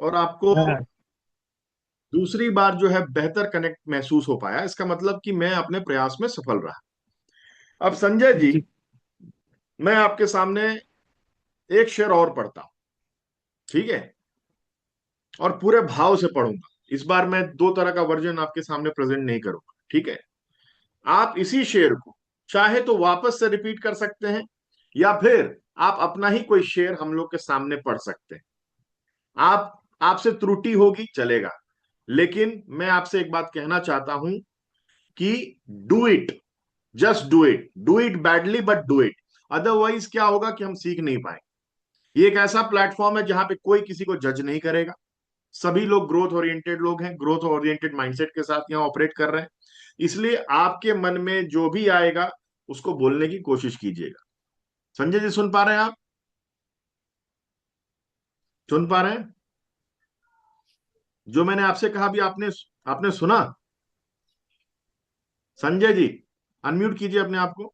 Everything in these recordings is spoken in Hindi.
और आपको हाँ। दूसरी बार जो है बेहतर कनेक्ट महसूस हो पाया। इसका मतलब कि मैं अपने प्रयास में सफल रहा। अब संजय जी, जी। मैं आपके सामने एक शेर और पढ़ता हूं, ठीक है? और पूरे भाव से पढ़ूंगा। इस बार मैं दो तरह का वर्जन आपके सामने प्रेजेंट नहीं करूंगा, ठीक है? आप इसी शेर को चाहे तो वापस से रिपीट कर सकते हैं, या फिर आप अपना ही कोई शेर हम लोग के सामने पढ़ सकते हैं। आप आपसे त्रुटि होगी चलेगा, लेकिन मैं आपसे एक बात कहना चाहता हूं कि do it, just do it badly but do it. Otherwise क्या होगा कि हम सीख नहीं पाएंगे। ये एक ऐसा प्लेटफॉर्म है जहां पे कोई किसी को जज नहीं करेगा। सभी लोग ग्रोथ ओरिएंटेड लोग हैं, ग्रोथ ओरिएंटेड माइंडसेट के साथ यहाँ ऑपरेट कर रहे हैं। इसलिए आपके मन में जो भी आएगा उसको बोलने की कोशिश कीजिएगा। संजय जी, सुन पा रहे हैं आप? सुन पा रहे हैं? जो मैंने आपसे कहा भी आपने आपने सुना? संजय जी, अनम्यूट कीजिए अपने आप को।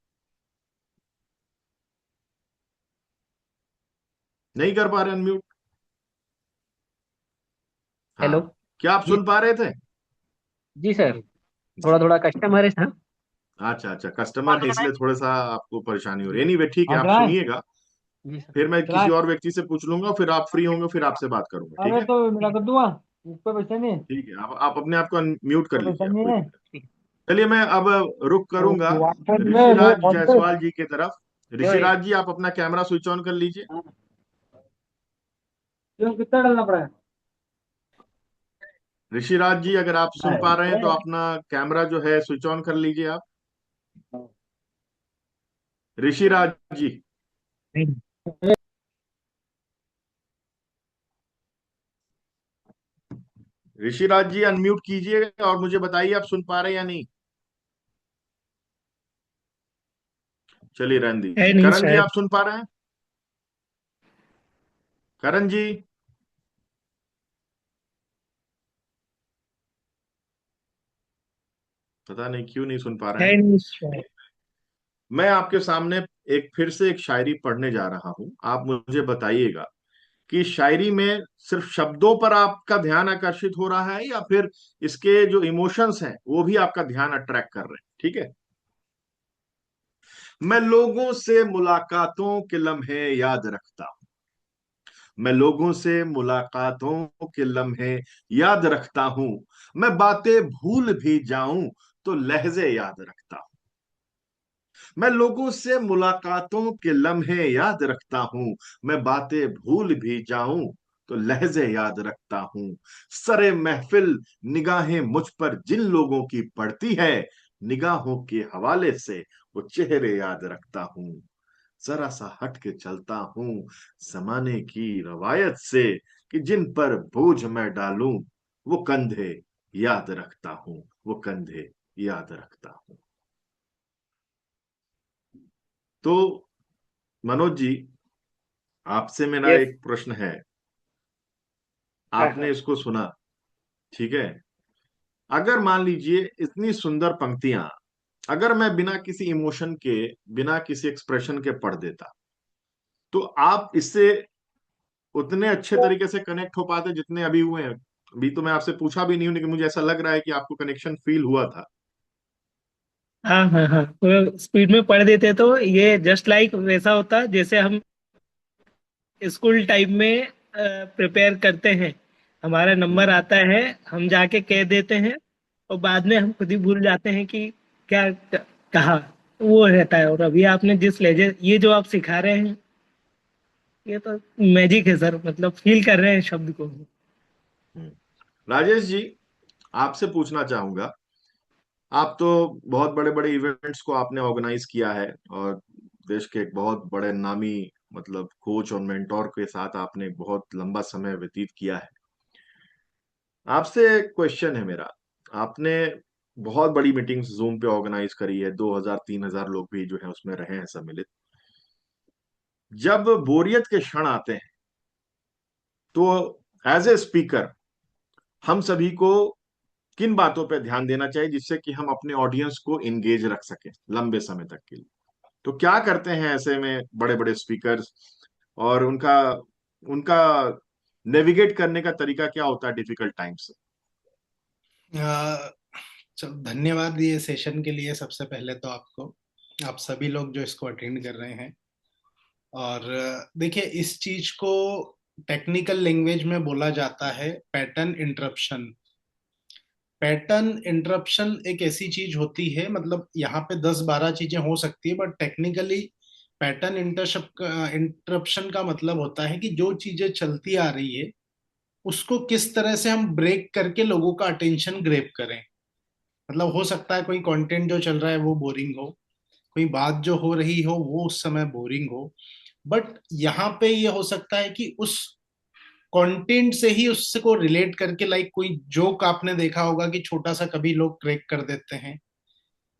नहीं कर पा रहे अनम्यूट? हेलो। हाँ, क्या आप जी। सुन पा रहे थे? जी सर। थोड़ा जी। थोड़ा कस्टमर है सर। अच्छा अच्छा, कस्टमर है इसलिए थोड़ा सा आपको परेशानी हो रही है। एनीवे, ठीक है, हाँ आप चलाए। सुनिएगा। जी सर। फिर मैं किसी चलाए। और व्यक्ति से पूछ लूंगा, फिर आप फ्री होंगे, फिर आपसे बात करूंगा, ठीक अरे है? तो मेरा कर दूंगा। इस पे पैसे नहीं है। ठीक है, आप अपने आप को म्यूट कर तो पैसा लीजिए, आप नहीं कोई है। दिक्कत। चलिए, मैं अब रुख तो करूंगा व्हाट्सएप में वो ऋषिराज फोन पे। जायसवाल जी की तरफ। जो है। ऋषिराज जी, आप अपना कैमरा स्विच ऑन कर लीजिए। हाँ, क्यों कितना डालना पड़ेगा। ऋषिराज जी, अगर आप सुन पा रहे हैं तो हाँ। अपना कैमरा जो है स्विच ऑन कर लीजिए आप। ऋषिराज जी। ऋषिराज जी, अनम्यूट कीजिए और मुझे बताइए आप सुन पा रहे हैं या नहीं। चलिए, रहने है दीजिए। नहीं करण जी, शायद। आप सुन पा रहे हैं? करण जी। पता नहीं क्यों नहीं सुन पा रहे है हैं। नहीं शायद। मैं आपके सामने एक फिर से एक शायरी पढ़ने जा रहा हूं। आप मुझे बताइएगा कि शायरी में सिर्फ शब्दों पर आपका ध्यान आकर्षित हो रहा है, या फिर इसके जो इमोशंस हैं वो भी आपका ध्यान अट्रैक्ट कर रहे हैं, ठीक है? मैं लोगों से मुलाकातों के लम्हे याद रखता हूं। मैं लोगों से मुलाकातों के लम्हे याद रखता हूं। मैं बातें भूल भी जाऊं तो लहजे याद रखता हूं। मैं लोगों से मुलाकातों के लम्हे याद रखता हूं। मैं बातें भूल भी जाऊं तो लहजे याद रखता हूं। सरे महफिल निगाहें मुझ पर जिन लोगों की पड़ती है, निगाहों के हवाले से वो चेहरे याद रखता हूं। जरा सा हट के चलता हूं जमाने की रवायत से, कि जिन पर बोझ मैं डालूं वो कंधे याद रखता हूं, वो कंधे याद रखता हूं। तो मनोज जी, आपसे मेरा यस। एक प्रश्न है। हाँ आपने हाँ। इसको सुना, ठीक है? अगर मान लीजिए इतनी सुंदर पंक्तियां, अगर मैं बिना किसी इमोशन के, बिना किसी एक्सप्रेशन के पढ़ देता, तो आप इससे उतने अच्छे तरीके से कनेक्ट हो पाते जितने अभी हुए हैं। अभी तो मैं आपसे पूछा भी नहीं हूं, लेकिन मुझे ऐसा लग रहा है कि आपको कनेक्शन फील हुआ था। हाँ हाँ हाँ, वो स्पीड में पढ़ देते तो ये जस्ट लाइक वैसा होता जैसे हम स्कूल टाइम में प्रिपेयर करते हैं। हमारा नंबर हम्म। आता है, हम जाके कह देते हैं और बाद में हम खुद ही भूल जाते हैं कि क्या कहा। वो रहता है। और अभी आपने जिस लहजे ये जो आप सिखा रहे हैं, ये तो मैजिक है सर। मतलब फील कर रहे हैं शब्द को। हम्म। राजेश जी, आपसे पूछना चाहूंगा। आप तो बहुत बड़े बड़े इवेंट्स को आपने ऑर्गेनाइज किया है, और देश के एक बहुत बड़े नामी मतलब कोच और मेंटोर के साथ आपने बहुत लंबा समय व्यतीत किया है। आपसे क्वेश्चन है मेरा। आपने बहुत बड़ी मीटिंग्स जूम पे ऑर्गेनाइज करी है, 2000 3000 लोग भी जो है उसमें रहे हैं सम्मिलित। जब बोरियत के क्षण आते हैं तो एज ए स्पीकर हम सभी को किन बातों पर ध्यान देना चाहिए जिससे कि हम अपने ऑडियंस को इंगेज रख सकें लंबे समय तक के लिए? तो क्या करते हैं ऐसे में बड़े बड़े स्पीकर्स, और उनका उनका नेविगेट करने का तरीका क्या होता है डिफिकल्ट टाइम्स अ, चल धन्यवाद ये सेशन के लिए। सबसे पहले तो आपको, आप सभी लोग जो इसको अटेंड कर रहे हैं। और देखिए, इस चीज को टेक्निकल लैंग्वेज में बोला जाता है पैटर्न इंटरप्शन। पैटर्न इंटरप्शन एक ऐसी चीज होती है, मतलब यहाँ पे 10-12 चीजें हो सकती है, बट टेक्निकली पैटर्न इंटरप्शन का मतलब होता है कि जो चीजें चलती आ रही है उसको किस तरह से हम ब्रेक करके लोगों का अटेंशन ग्रैब करें। मतलब हो सकता है कोई कंटेंट जो चल रहा है वो बोरिंग हो, कोई बात जो हो रही हो वो उस समय बोरिंग हो, बट यहाँ पे ये हो सकता है कि उस कंटेंट से ही उसको रिलेट करके, लाइक कोई जोक आपने देखा होगा कि छोटा सा कभी लोग क्रैक कर देते हैं,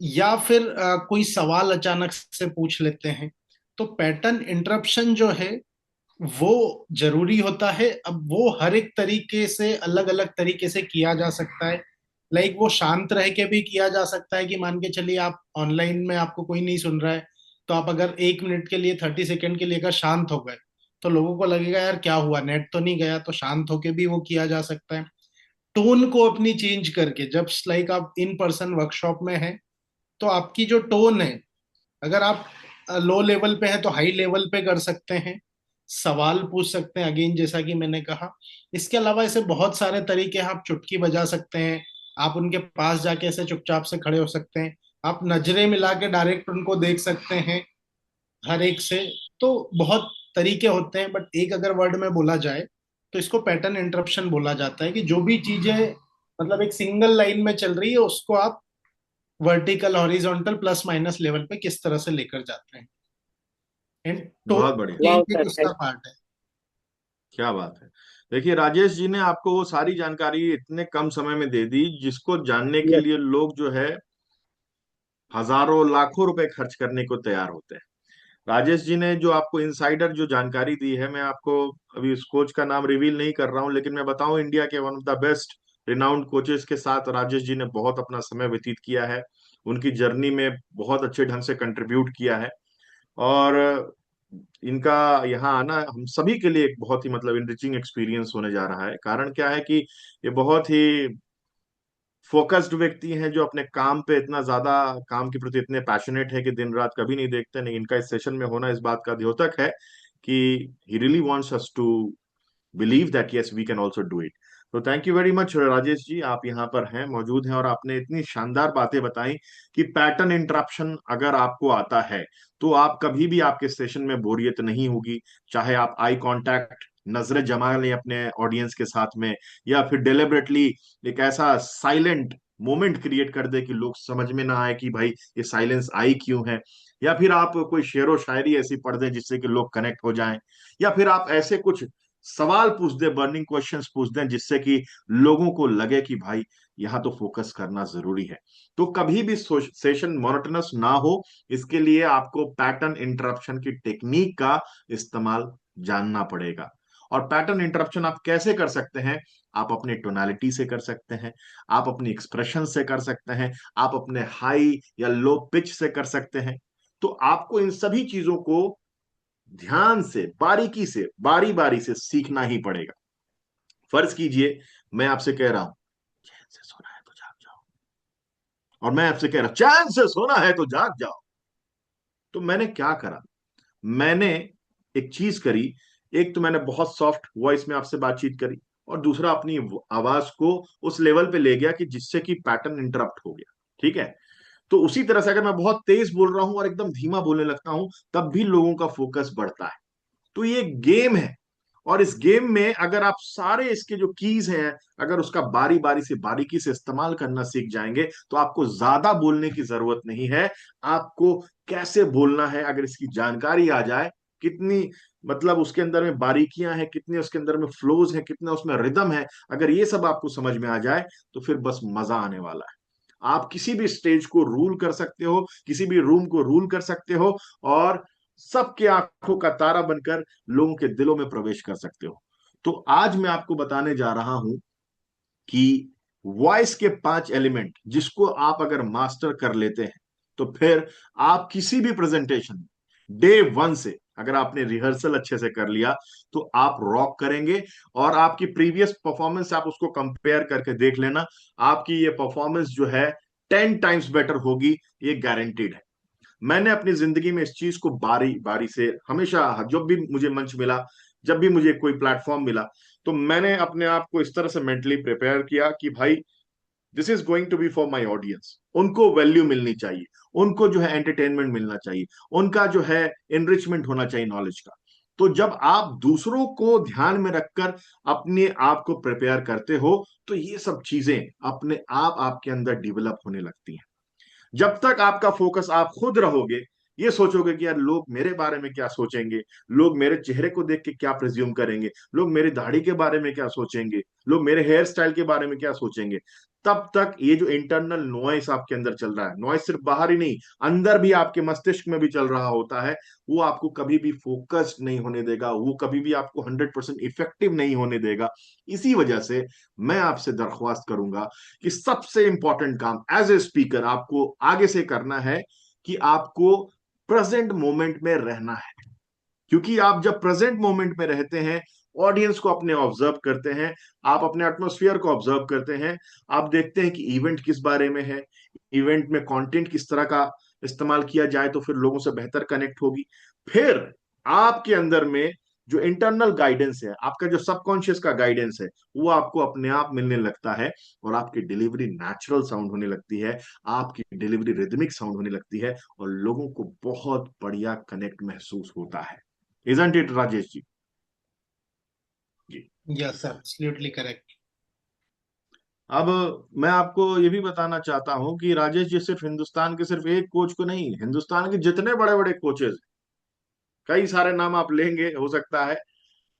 या फिर कोई सवाल अचानक से पूछ लेते हैं। तो पैटर्न इंटरप्शन जो है वो जरूरी होता है। अब वो हर एक तरीके से, अलग अलग तरीके से किया जा सकता है। लाइक वो शांत रह के भी किया जा सकता है कि मान के चलिए आप ऑनलाइन में, आपको कोई नहीं सुन रहा है, तो आप अगर 1 मिनट के लिए, 30 सेकेंड के लिए अगर शांत हो गए तो लोगों को लगेगा यार क्या हुआ, नेट तो नहीं गया, तो शांत होके भी वो किया जा सकता है। टोन को अपनी चेंज करके, जब लाइक आप इन पर्सन वर्कशॉप में हैं तो आपकी जो टोन है, अगर आप लो लेवल पे हैं तो हाई लेवल पे कर सकते हैं, सवाल पूछ सकते हैं, अगेन जैसा कि मैंने कहा। इसके अलावा ऐसे बहुत सारे तरीके हैं। आप चुटकी बजा सकते हैं, आप उनके पास जाके ऐसे चुपचाप से खड़े हो सकते हैं, आप नजरें मिला के डायरेक्ट उनको देख सकते हैं हर एक से। तो बहुत तरीके होते हैं, बट एक अगर वर्ड में बोला जाए तो इसको पैटर्न इंटरप्शन बोला जाता है, कि जो भी चीजें मतलब एक सिंगल लाइन में चल रही है उसको आप vertical, horizontal, plus minus level पे किस तरह से लेकर जाते हैं। एंड बहुत टोन बढ़िया। चेंज वाह एक सर, उसका पार्ट है। क्या बात है। देखिए राजेश जी ने आपको वो सारी जानकारी इतने कम समय में दे दी जिसको जानने के यस। लिए लोग जो है हजारों लाखों रुपए खर्च करने को तैयार होते हैं। राजेश जी ने जो आपको इनसाइडर जो जानकारी दी है, मैं आपको अभी उस कोच का नाम रिवील नहीं कर रहा हूं, लेकिन मैं बताऊं इंडिया के one of the best renowned coaches के साथ राजेश जी ने बहुत अपना समय व्यतीत किया है, उनकी जर्नी में बहुत अच्छे ढंग से कंट्रीब्यूट किया है। और इनका यहाँ आना हम सभी के लिए एक बहुत ही मतलब इनरिचिंग एक्सपीरियंस होने जा रहा है। कारण क्या है कि ये बहुत ही फोकस्ड व्यक्ति हैं जो अपने काम पे इतना ज्यादा, काम के प्रति इतने पैशनेट है कि दिन रात कभी नहीं देखते। नहीं, इनका इस सेशन में होना इस बात का द्योतक है कि he really wants us to believe that yes we can also do it. तो thank you very much Rajesh ji, आप यहाँ पर हैं, मौजूद हैं, और आपने इतनी शानदार बातें बताई कि पैटर्न इंटरप्शन अगर आपको आता है तो आप कभी भी, आपके सेशन में बोरियत नहीं होगी। चाहे आप आई कांटेक्ट, नजरें जमा लें अपने ऑडियंस के साथ में, या फिर डेलिबरेटली एक ऐसा साइलेंट मोमेंट क्रिएट कर दे कि लोग समझ में ना आए कि भाई ये साइलेंस आई क्यों है, या फिर आप कोई शेरो शायरी ऐसी पढ़ दें जिससे कि लोग कनेक्ट हो जाएं, या फिर आप ऐसे कुछ सवाल पूछ दे, बर्निंग क्वेश्चंस पूछ दें जिससे कि लोगों को लगे कि भाई यहां तो फोकस करना जरूरी है। तो कभी भी सेशन मोनोटोनस ना हो, इसके लिए आपको पैटर्न इंटरप्शन की टेक्निक का इस्तेमाल जानना पड़ेगा। और पैटर्न इंटरप्शन आप कैसे कर सकते हैं? आप अपने टोनालिटी से कर सकते हैं, आप अपनी एक्सप्रेशन से कर सकते हैं, आप अपने हाई या लो पिच से कर सकते हैं। तो आपको इन सभी चीजों को ध्यान से, बारीकी से, बारी बारी से सीखना ही पड़ेगा। फर्ज कीजिए मैं आपसे कह रहा हूं चैन से सोना है तो जाग जाओ, और मैं आपसे कह रहा हूं चैन से सोना है तो जाग जाओ। तो मैंने क्या करा? मैंने एक चीज करी। एक तो मैंने बहुत सॉफ्ट वॉइस में आपसे बातचीत करी, और दूसरा अपनी आवाज को उस लेवल पे ले गया कि जिससे कि पैटर्न इंटरप्ट हो गया। ठीक है। तो उसी तरह से अगर मैं बहुत तेज बोल रहा हूं और एकदम धीमा बोलने लगता हूं, तब भी लोगों का फोकस बढ़ता है। तो ये गेम है, और इस गेम में अगर आप सारे इसके जो कीज हैं, अगर उसका बारी बारी से, बारीकी से इस्तेमाल करना सीख जाएंगे, तो आपको ज्यादा बोलने की जरूरत नहीं है। आपको कैसे बोलना है अगर इसकी जानकारी आ जाए, कितनी मतलब उसके अंदर में बारीकियां हैं, कितने उसके अंदर में फ्लोज हैं, कितना उसमें रिदम है, अगर ये सब आपको समझ में आ जाए तो फिर बस मजा आने वाला है। आप किसी भी स्टेज को रूल कर सकते हो, किसी भी रूम को रूल कर सकते हो, और सबके आंखों का तारा बनकर लोगों के दिलों में प्रवेश कर सकते हो। तो आज मैं आपको बताने जा रहा हूं कि वॉइस के 5 एलिमेंट जिसको आप अगर मास्टर कर लेते हैं, तो फिर आप किसी भी प्रेजेंटेशन डे वन से, अगर आपने रिहर्सल अच्छे से कर लिया तो आप रॉक करेंगे। और आपकी प्रीवियस परफॉर्मेंस आप उसको कंपेयर करके देख लेना, आपकी ये परफॉर्मेंस जो है 10 टाइम्स बेटर होगी, ये गारंटीड है। मैंने अपनी जिंदगी में इस चीज को बारी बारी से हमेशा, जब भी मुझे मंच मिला, जब भी मुझे कोई प्लेटफॉर्म मिला, तो मैंने अपने आप को इस तरह से मेंटली प्रिपेयर किया कि भाई this is going to be for my audience. उनको वैल्यू मिलनी चाहिए, उनको जो है एंटरटेनमेंट मिलना चाहिए, उनका जो है एनरिचमेंट होना चाहिए नॉलेज का। तो जब आप दूसरों को ध्यान में रखकर अपने आप को प्रिपेयर करते हो, तो ये सब चीजें अपने आप आपके अंदर डेवलप होने लगती हैं। जब तक आपका फोकस आप खुद रहोगे, ये सोचोगे कि यार लोग मेरे बारे में क्या सोचेंगे, लोग मेरे चेहरे को देख के क्या प्रिज्यूम करेंगे, लोग मेरी दाढ़ी के बारे में क्या सोचेंगे, लोग मेरे हेयर स्टाइल के बारे में क्या सोचेंगे, तब तक ये जो इंटरनल नॉइस आपके अंदर चल रहा है, नॉइस सिर्फ बाहर ही नहीं, अंदर भी आपके मस्तिष्क में भी चल रहा होता है, वो आपको कभी भी फोकस्ड नहीं होने देगा, वो कभी भी आपको 100% इफेक्टिव नहीं होने देगा। इसी वजह से मैं आपसे दरख्वास्त करूंगा कि सबसे इंपॉर्टेंट काम एज ए स्पीकर आपको आगे से करना है कि आपको प्रेजेंट मोमेंट में रहना है। क्योंकि आप जब प्रेजेंट मोमेंट में रहते हैं, ऑडियंस को अपने ऑब्जर्व करते हैं, आप अपने एटमोस्फियर को ऑब्जर्व करते हैं, आप देखते हैं कि इवेंट किस बारे में है, इवेंट में कंटेंट किस तरह का इस्तेमाल किया जाए तो फिर लोगों से बेहतर कनेक्ट होगी। फिर आपके अंदर में जो इंटरनल गाइडेंस है, आपका जो सबकॉन्शियस का गाइडेंस है, वो आपको अपने आप मिलने लगता है, और आपकी डिलीवरी नेचुरल साउंड होने लगती है, आपकी डिलीवरी रिदमिक साउंड होने लगती है, और लोगों को बहुत बढ़िया कनेक्ट महसूस होता है। Isn't it Rajesh ji? जी। Yes, absolutely correct. अब मैं आपको ये भी बताना चाहता हूं कि राजेश जी सिर्फ हिंदुस्तान के सिर्फ एक कोच को नहीं, हिंदुस्तान के जितने बड़े बड़े कोचेज, कई सारे नाम आप लेंगे हो सकता है,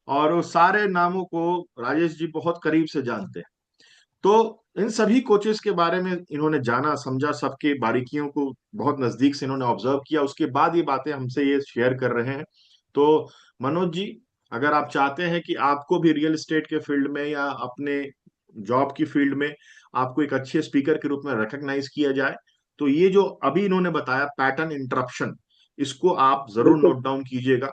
और वो सारे नामों को राजेश जी बहुत करीब से जानते हैं। तो इन सभी कोचेस के बारे में इन्होंने जाना समझा, सबके बारीकियों को बहुत नजदीक से इन्होंने ऑब्जर्व किया, उसके बाद ये बातें हमसे ये शेयर कर रहे हैं। तो मनोज जी, अगर आप चाहते हैं कि आपको भी रियल एस्टेट के फील्ड में या अपने जॉब की फील्ड में आपको एक अच्छे स्पीकर के रूप में रिकग्नाइज किया जाए, तो ये जो अभी इन्होंने बताया पैटर्न इंटरप्शन, इसको आप जरूर बिल्कुल। नोट डाउन कीजिएगा।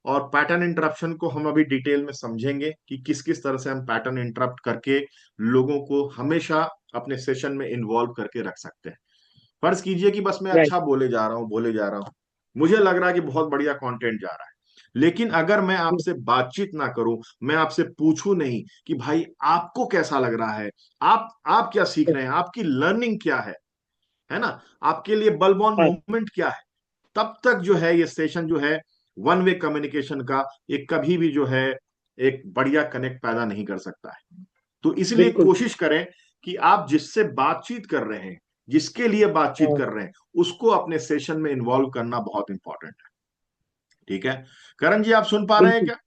और पैटर्न इंटरप्शन को हम अभी डिटेल में समझेंगे कि किस किस तरह से हम पैटर्न इंटरप्ट करके लोगों को हमेशा अपने सेशन में इन्वॉल्व करके रख सकते हैं। फर्ज कीजिए कि बस मैं राइट। अच्छा बोले जा रहा हूँ, बोले जा रहा हूँ, मुझे लग रहा है कि बहुत बढ़िया कंटेंट जा रहा है, लेकिन अगर मैं आपसे बातचीत ना करूं, मैं आपसे पूछूं नहीं कि भाई आपको कैसा लग रहा है, आप क्या सीख रहे हैं, आपकी लर्निंग क्या है ना, आपके लिए बलबॉन मोमेंट क्या है, तब तक जो है ये सेशन जो है वन वे कम्युनिकेशन का, ये कभी भी जो है एक बढ़िया कनेक्ट पैदा नहीं कर सकता है। तो इसलिए बिल्कुल। कोशिश करें कि आप जिससे बातचीत कर रहे हैं, जिसके लिए बातचीत हाँ, कर रहे हैं, उसको अपने सेशन में इन्वॉल्व करना बहुत इंपॉर्टेंट है। ठीक है, करण जी आप सुन पा रहे हैं बिल्कुल। क्या?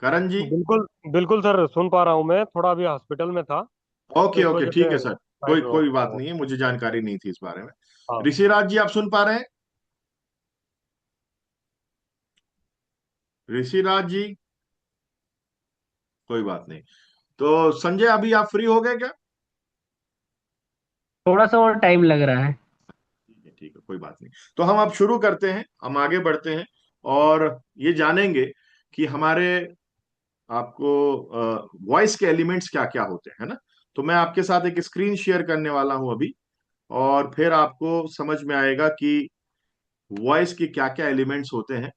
करण जी? बिल्कुल बिल्कुल सर, सुन पा रहा हूँ। मैं थोड़ा अभी हॉस्पिटल में था, तो ओके इस ओके, वजह ठीक से है सर, कोई साइड में कोई हो बात हो- नहीं है, मुझे जानकारी नहीं थी इस बारे में। हाँ। ऋषिराज जी आप सुन पा रहे हैं? ऋषिराज जी? कोई बात नहीं। तो संजय अभी आप फ्री हो गए क्या? थोड़ा सा और टाइम लग रहा है। ठीक है, कोई बात नहीं। तो हम अब शुरू करते हैं, हम आगे बढ़ते हैं, और ये जानेंगे कि हमारे आपको वॉइस के एलिमेंट्स क्या क्या होते हैं, है ना। तो मैं आपके साथ एक स्क्रीन शेयर करने वाला हूं अभी, और फिर आपको समझ में आएगा कि वॉइस के क्या क्या एलिमेंट्स होते हैं।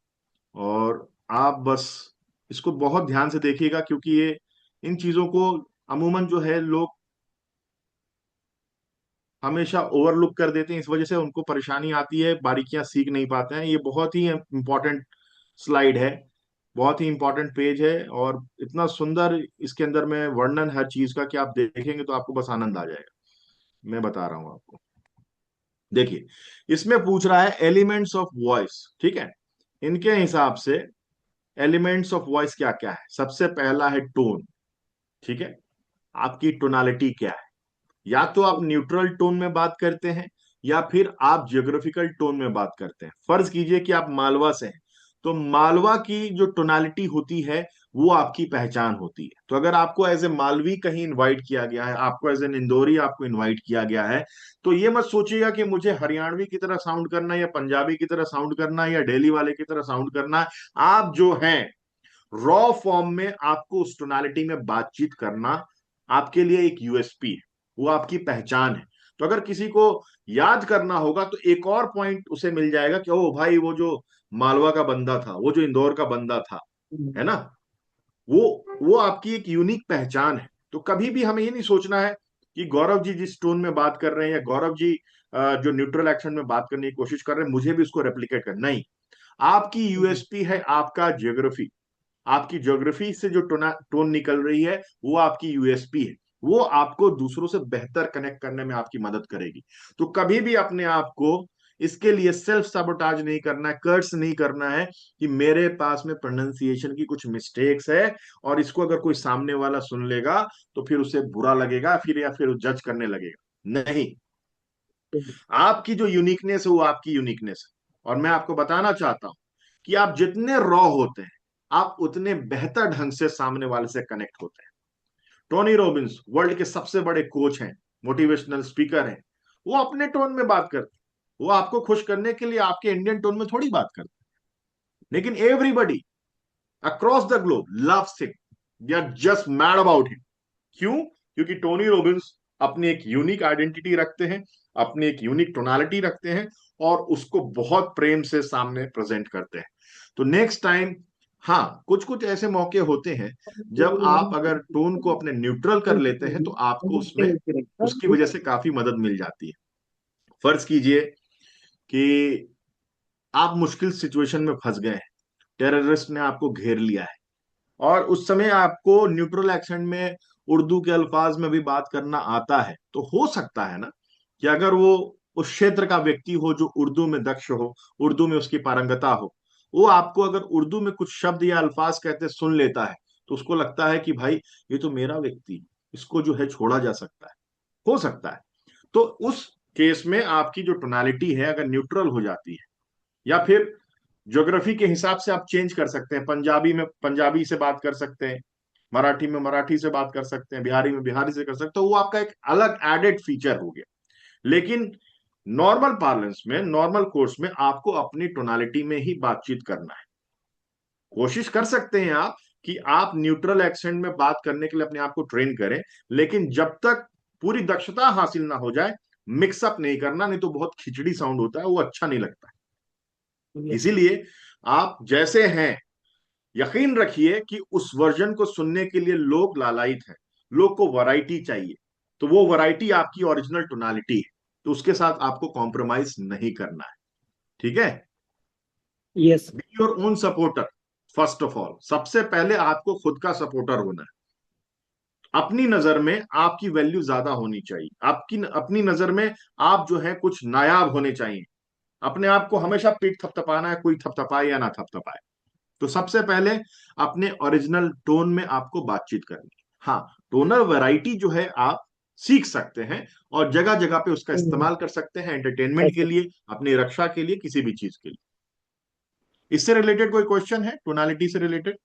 और आप बस इसको बहुत ध्यान से देखिएगा, क्योंकि ये इन चीजों को अमूमन जो है लोग हमेशा ओवरलुक कर देते हैं, इस वजह से उनको परेशानी आती है, बारीकियां सीख नहीं पाते हैं। ये बहुत ही इंपॉर्टेंट स्लाइड है, बहुत ही इंपॉर्टेंट पेज है, और इतना सुंदर इसके अंदर में वर्णन हर चीज का कि आप देखेंगे तो आपको बस आनंद आ जाएगा। मैं बता रहा हूं आपको, देखिए, इसमें पूछ रहा है एलिमेंट्स ऑफ वॉइस, ठीक है। इनके हिसाब से एलिमेंट्स ऑफ वॉइस क्या क्या है। सबसे पहला है टोन, ठीक है, आपकी टोनालिटी क्या है, या तो आप न्यूट्रल टोन में बात करते हैं, या फिर आप जियोग्राफिकल टोन में बात करते हैं। फर्ज कीजिए कि आप मालवा से हैं, तो मालवा की जो टोनालिटी होती है वो आपकी पहचान होती है। तो अगर आपको एज ए मालवी कहीं इनवाइट किया गया है, आपको एज एन इंदौरी आपको इनवाइट किया गया है, तो ये मत सोचिएगा कि मुझे हरियाणवी की तरह साउंड करना है या पंजाबी की तरह साउंड करना है या दिल्ली वाले की तरह साउंड करना है। आप जो हैं रॉ फॉर्म में आपको उस टोनालिटी में बातचीत करना आपके लिए एक यूएसपी है, वो आपकी पहचान है। तो अगर किसी को याद करना होगा तो एक और पॉइंट उसे मिल जाएगा कि ओ भाई वो जो मालवा का बंदा था, वो जो इंदौर का बंदा था, है ना, वो आपकी एक यूनिक पहचान है। तो कभी भी हमें ये नहीं सोचना है कि गौरव जी जिस टोन में बात कर रहे हैं या गौरव जी जो न्यूट्रल एक्शन में बात करने की कोशिश कर रहे हैं मुझे भी उसको रेप्लिकेट करना, नहीं। आपकी यूएसपी है आपका ज्योग्राफी। आपकी ज्योग्राफी से जो टोन निकल रही है वो आपकी यूएसपी है। वो आपको दूसरों से बेहतर कनेक्ट करने में आपकी मदद करेगी। तो कभी भी अपने आप को इसके लिए सेल्फ साबोटाज नहीं करना है, कर्स नहीं करना है कि मेरे पास में प्रोनाउंसिएशन की कुछ मिस्टेक्स है और इसको अगर कोई सामने वाला सुन लेगा तो फिर उसे बुरा लगेगा फिर, या फिर जज करने लगेगा। नहीं, आपकी जो यूनिकनेस है वो आपकी यूनिकनेस है। और मैं आपको बताना चाहता हूं कि आप जितने रॉ होते हैं आप उतने बेहतर ढंग से सामने वाले से कनेक्ट होते हैं। टोनी रॉबिन्स वर्ल्ड के सबसे बड़े कोच हैं, मोटिवेशनल स्पीकर हैं। वो अपने टोन में बात करते हैं, वो आपको खुश करने के लिए आपके इंडियन टोन में थोड़ी बात करते हैं। लेकिन everybody across the globe loves him, they are just mad about him. क्यों? क्योंकि टोनी रॉबिन्स अपनी एक यूनिक आइडेंटिटी रखते हैं, अपनी एक यूनिक टोनालिटी रखते हैं और उसको बहुत प्रेम से सामने प्रेजेंट करते हैं। तो नेक्स्ट टाइम, हाँ, कुछ कुछ ऐसे मौके होते हैं जब आप अगर टोन को अपने न्यूट्रल कर लेते हैं तो आपको उसमें उसकी वजह से काफी मदद मिल जाती है। फर्ज कीजिए कि आप मुश्किल सिचुएशन में फंस गए हैं, टेररिस्ट ने आपको घेर लिया है और उस समय आपको न्यूट्रल एक्सेंट में उर्दू के अल्फाज में भी बात करना आता है, तो हो सकता है ना कि अगर वो उस क्षेत्र का व्यक्ति हो जो उर्दू में दक्ष हो, उर्दू में उसकी पारंगता हो, वो आपको अगर उर्दू में कुछ शब्द या अल्फाज कहते सुन लेता है तो उसको लगता है कि भाई ये तो मेरा व्यक्ति, इसको जो है छोड़ा जा सकता है। हो सकता है। तो उस केस में आपकी जो टोनालिटी है अगर न्यूट्रल हो जाती है, या फिर ज्योग्राफी के हिसाब से आप चेंज कर सकते हैं, पंजाबी में पंजाबी से बात कर सकते हैं, मराठी में मराठी से बात कर सकते हैं, बिहारी में बिहारी से कर सकते हैं, तो वो आपका एक अलग एडेड फीचर हो गया। लेकिन नॉर्मल पार्लेंस में, नॉर्मल कोर्स में आपको अपनी टोनालिटी में ही बातचीत करना है। कोशिश कर सकते हैं आप कि आप न्यूट्रल एक्सेंट में बात करने के लिए अपने आप को ट्रेन करें, लेकिन जब तक पूरी दक्षता हासिल ना हो जाए मिक्सअप नहीं करना, नहीं तो बहुत खिचड़ी साउंड होता है, वो अच्छा नहीं लगता है। इसीलिए आप जैसे हैं यकीन रखिए कि उस वर्जन को सुनने के लिए लोग लालायित हैं, लोग को वैरायटी चाहिए। तो वो वैरायटी आपकी ओरिजिनल टोनालिटी है, तो उसके साथ आपको कॉम्प्रोमाइज नहीं करना है। ठीक है? Yes. Be your own supporter. First of all, सबसे पहले आपको खुद का सपोर्टर होना है। अपनी नजर में आपकी वैल्यू ज्यादा होनी चाहिए, आपकी अपनी नजर में आप जो है कुछ नायाब होने चाहिए। अपने आप को हमेशा पीठ थपथपाना है, कोई थपथपाए या ना थपथपाए। तो सबसे पहले अपने ओरिजिनल टोन में आपको बातचीत करनी है। हाँ, टोनल वैरायटी जो है आप सीख सकते हैं और जगह जगह पे उसका इस्तेमाल कर सकते हैं, एंटरटेनमेंट के लिए, अपनी रक्षा के लिए, किसी भी चीज के लिए। इससे रिलेटेड कोई क्वेश्चन है टोनालिटी से रिलेटेड?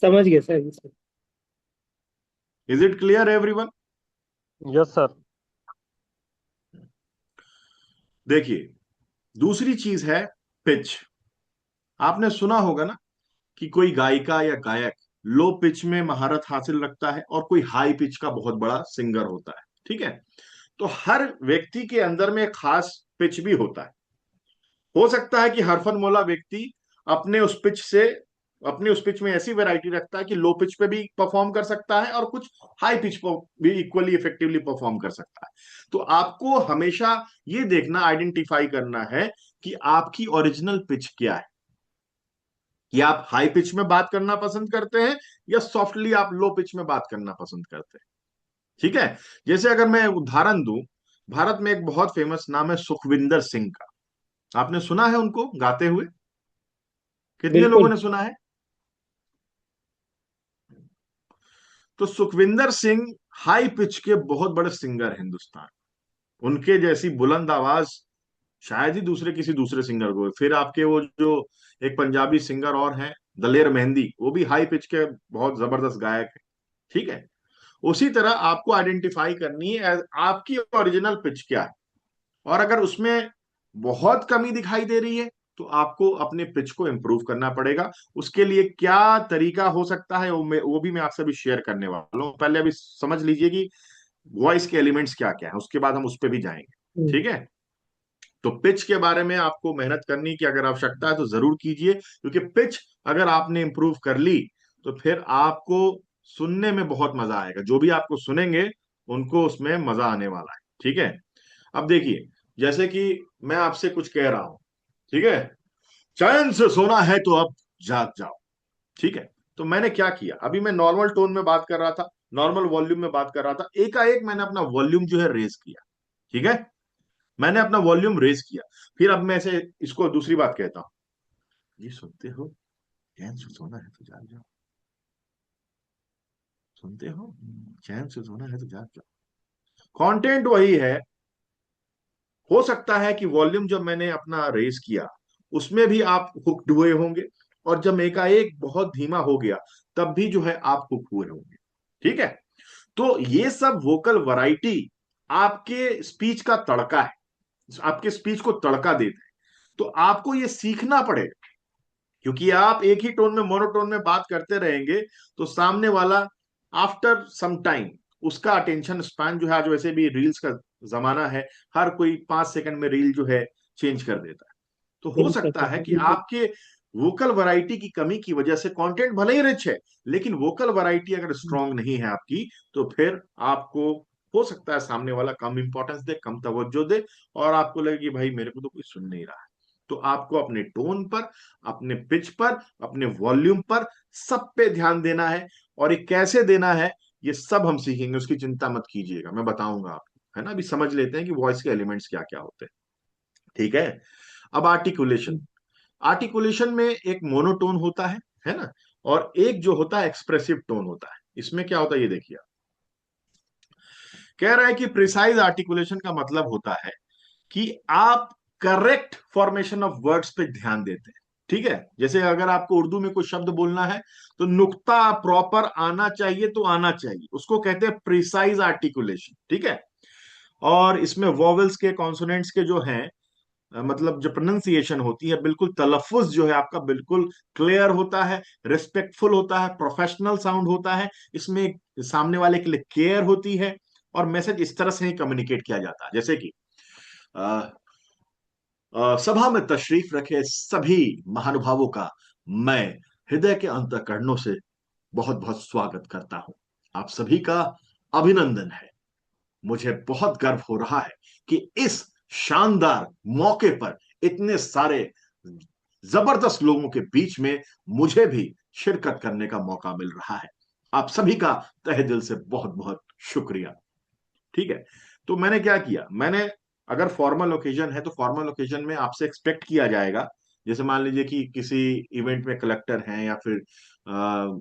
समझ गए sir. Is it clear everyone? Yes sir. देखिए, दूसरी चीज है पिच। आपने सुना होगा ना कि कोई गायिका या गायक लो पिच में महारत हासिल रखता है और कोई हाई पिच का बहुत बड़ा सिंगर होता है। ठीक है? तो हर व्यक्ति के अंदर में एक खास पिच भी होता है। हो सकता है कि हरफनमौला व्यक्ति अपने उस पिच से अपने उस पिच में ऐसी वैरायटी रखता है कि लो पिच पे भी परफॉर्म कर सकता है और कुछ हाई पिच पर भी इक्वली इफेक्टिवली परफॉर्म कर सकता है। तो आपको हमेशा ये देखना, आइडेंटिफाई करना है कि आपकी ओरिजिनल पिच क्या है, कि आप हाई पिच में बात करना पसंद करते हैं या सॉफ्टली आप लो पिच में बात करना पसंद करते हैं। ठीक है? जैसे अगर मैं उदाहरण दूं, भारत में एक बहुत फेमस नाम है सुखविंदर सिंह का। आपने सुना है उनको गाते हुए? कितने लोगों बिल्कुल। ने सुना है? तो सुखविंदर सिंह हाई पिच के बहुत बड़े सिंगर हैं हिंदुस्तान। उनके जैसी बुलंद आवाज शायद ही दूसरे किसी दूसरे सिंगर को। फिर आपके वो जो एक पंजाबी सिंगर और हैं, दलेर मेहंदी, वो भी हाई पिच के बहुत जबरदस्त गायक है। ठीक है, उसी तरह आपको आइडेंटिफाई करनी है आपकी ओरिजिनल पिच क्या है, और अगर उसमें बहुत कमी दिखाई दे रही है तो आपको अपने पिच को इंप्रूव करना पड़ेगा। उसके लिए क्या तरीका हो सकता है वो भी मैं आपसे भी शेयर करने वाला हूं। पहले अभी समझ लीजिए कि वॉइस के एलिमेंट्स क्या क्या है, उसके बाद हम उस पर भी जाएंगे। हम्म, ठीक है, तो पिच के बारे में आपको मेहनत करने की अगर आवश्यकता है तो जरूर कीजिए, क्योंकि पिच अगर आपने इंप्रूव कर ली तो फिर आपको सुनने में बहुत मजा आएगा। जो भी आपको सुनेंगे उनको उसमें मजा आने वाला है। ठीक है, अब देखिए, जैसे कि मैं आपसे कुछ कह रहा हूं, ठीक है, चैन से सोना है तो अब जाग जाओ। ठीक है, तो मैंने क्या किया, अभी मैं नॉर्मल टोन में बात कर रहा था, नॉर्मल वॉल्यूम में बात कर रहा था, एकाएक मैंने अपना वॉल्यूम जो है रेज किया। ठीक है, मैंने अपना वॉल्यूम रेज किया। फिर अब मैं से इसको दूसरी बात कहता हूं, ये सुनते हो, चैन से सोना है तो जाग जाओ, सुनते हो, चैन से सोना है तो जाग जाओ। कंटेंट वही है, हो सकता है कि वॉल्यूम जब मैंने अपना रेज किया उसमें भी आप हुक्ड हुए होंगे, और जब एकाएक बहुत धीमा हो गया तब भी जो है आप हुक हुए होंगे। ठीक है, तो ये सब वोकल वैरायटी आपके स्पीच का तड़का है, आपके स्पीच को तड़का देते हैं। तो आपको ये सीखना पड़ेगा, क्योंकि आप एक ही टोन में, मोनोटोन में बात करते रहेंगे तो सामने वाला आफ्टर सम टाइम उसका अटेंशन स्पैन जो है, आज वैसे भी रील्स का जमाना है, हर कोई 5 सेकंड में रील जो है चेंज कर देता है। तो हो बिल्कुल सकता है सर, कि आपके वोकल वैरायटी की कमी की वजह से कंटेंट भले ही रिच है, लेकिन वोकल वैरायटी अगर स्ट्रांग नहीं है आपकी, तो फिर आपको हो सकता है सामने वाला कम इंपॉर्टेंस दे, कम तवज्जो दे, और आपको लगे कि भाई मेरे को तो कोई सुन नहीं रहा है। तो आपको अपने टोन पर, अपने पिच पर, अपने वॉल्यूम पर, सब पे ध्यान देना है। और ये कैसे देना है ये सब हम सीखेंगे, उसकी चिंता मत कीजिएगा, मैं बताऊंगा आपको, है ना। अभी समझ लेते हैं कि वॉइस के एलिमेंट्स क्या क्या होते हैं। ठीक है, अब आर्टिकुलेशन। आर्टिकुलेशन में एक मोनोटोन होता है ना, और एक जो होता है एक्सप्रेसिव टोन होता है। इसमें क्या होता है ये देखिए, कह रहा है कि प्रिसाइज आर्टिकुलेशन का मतलब होता है कि आप करेक्ट फॉर्मेशन ऑफ वर्ड्स पे ध्यान देते हैं। ठीक है, जैसे अगर आपको उर्दू में कोई शब्द बोलना है तो नुक्ता प्रॉपर आना चाहिए, तो आना चाहिए, उसको कहते हैं प्रिसाइज आर्टिकुलेशन। ठीक है, और इसमें वॉवेल्स के, कॉन्सोनेंट्स के जो हैं, मतलब जो प्रोनाउंसिएशन होती है, बिल्कुल तलफ्फुज जो है आपका बिल्कुल क्लियर होता है, रिस्पेक्टफुल होता है, प्रोफेशनल साउंड होता है, इसमें सामने वाले के लिए केयर होती है, और मैसेज इस तरह से ही कम्युनिकेट किया जाता है। जैसे कि सभा में तशरीफ रखे सभी महानुभावों का मैं हृदय के अंतःकरणों से बहुत बहुत स्वागत करता हूं। आप सभी का अभिनंदन है। मुझे बहुत गर्व हो रहा है कि इस शानदार मौके पर इतने सारे जबरदस्त लोगों के बीच में मुझे भी शिरकत करने का मौका मिल रहा है। आप सभी का तहे दिल से बहुत बहुत शुक्रिया। ठीक है, तो मैंने क्या किया, मैंने, अगर फॉर्मल ओकेजन है तो फॉर्मल ओकेजन में आपसे एक्सपेक्ट किया जाएगा, जैसे मान लीजिए कि किसी इवेंट में कलेक्टर हैं, या फिर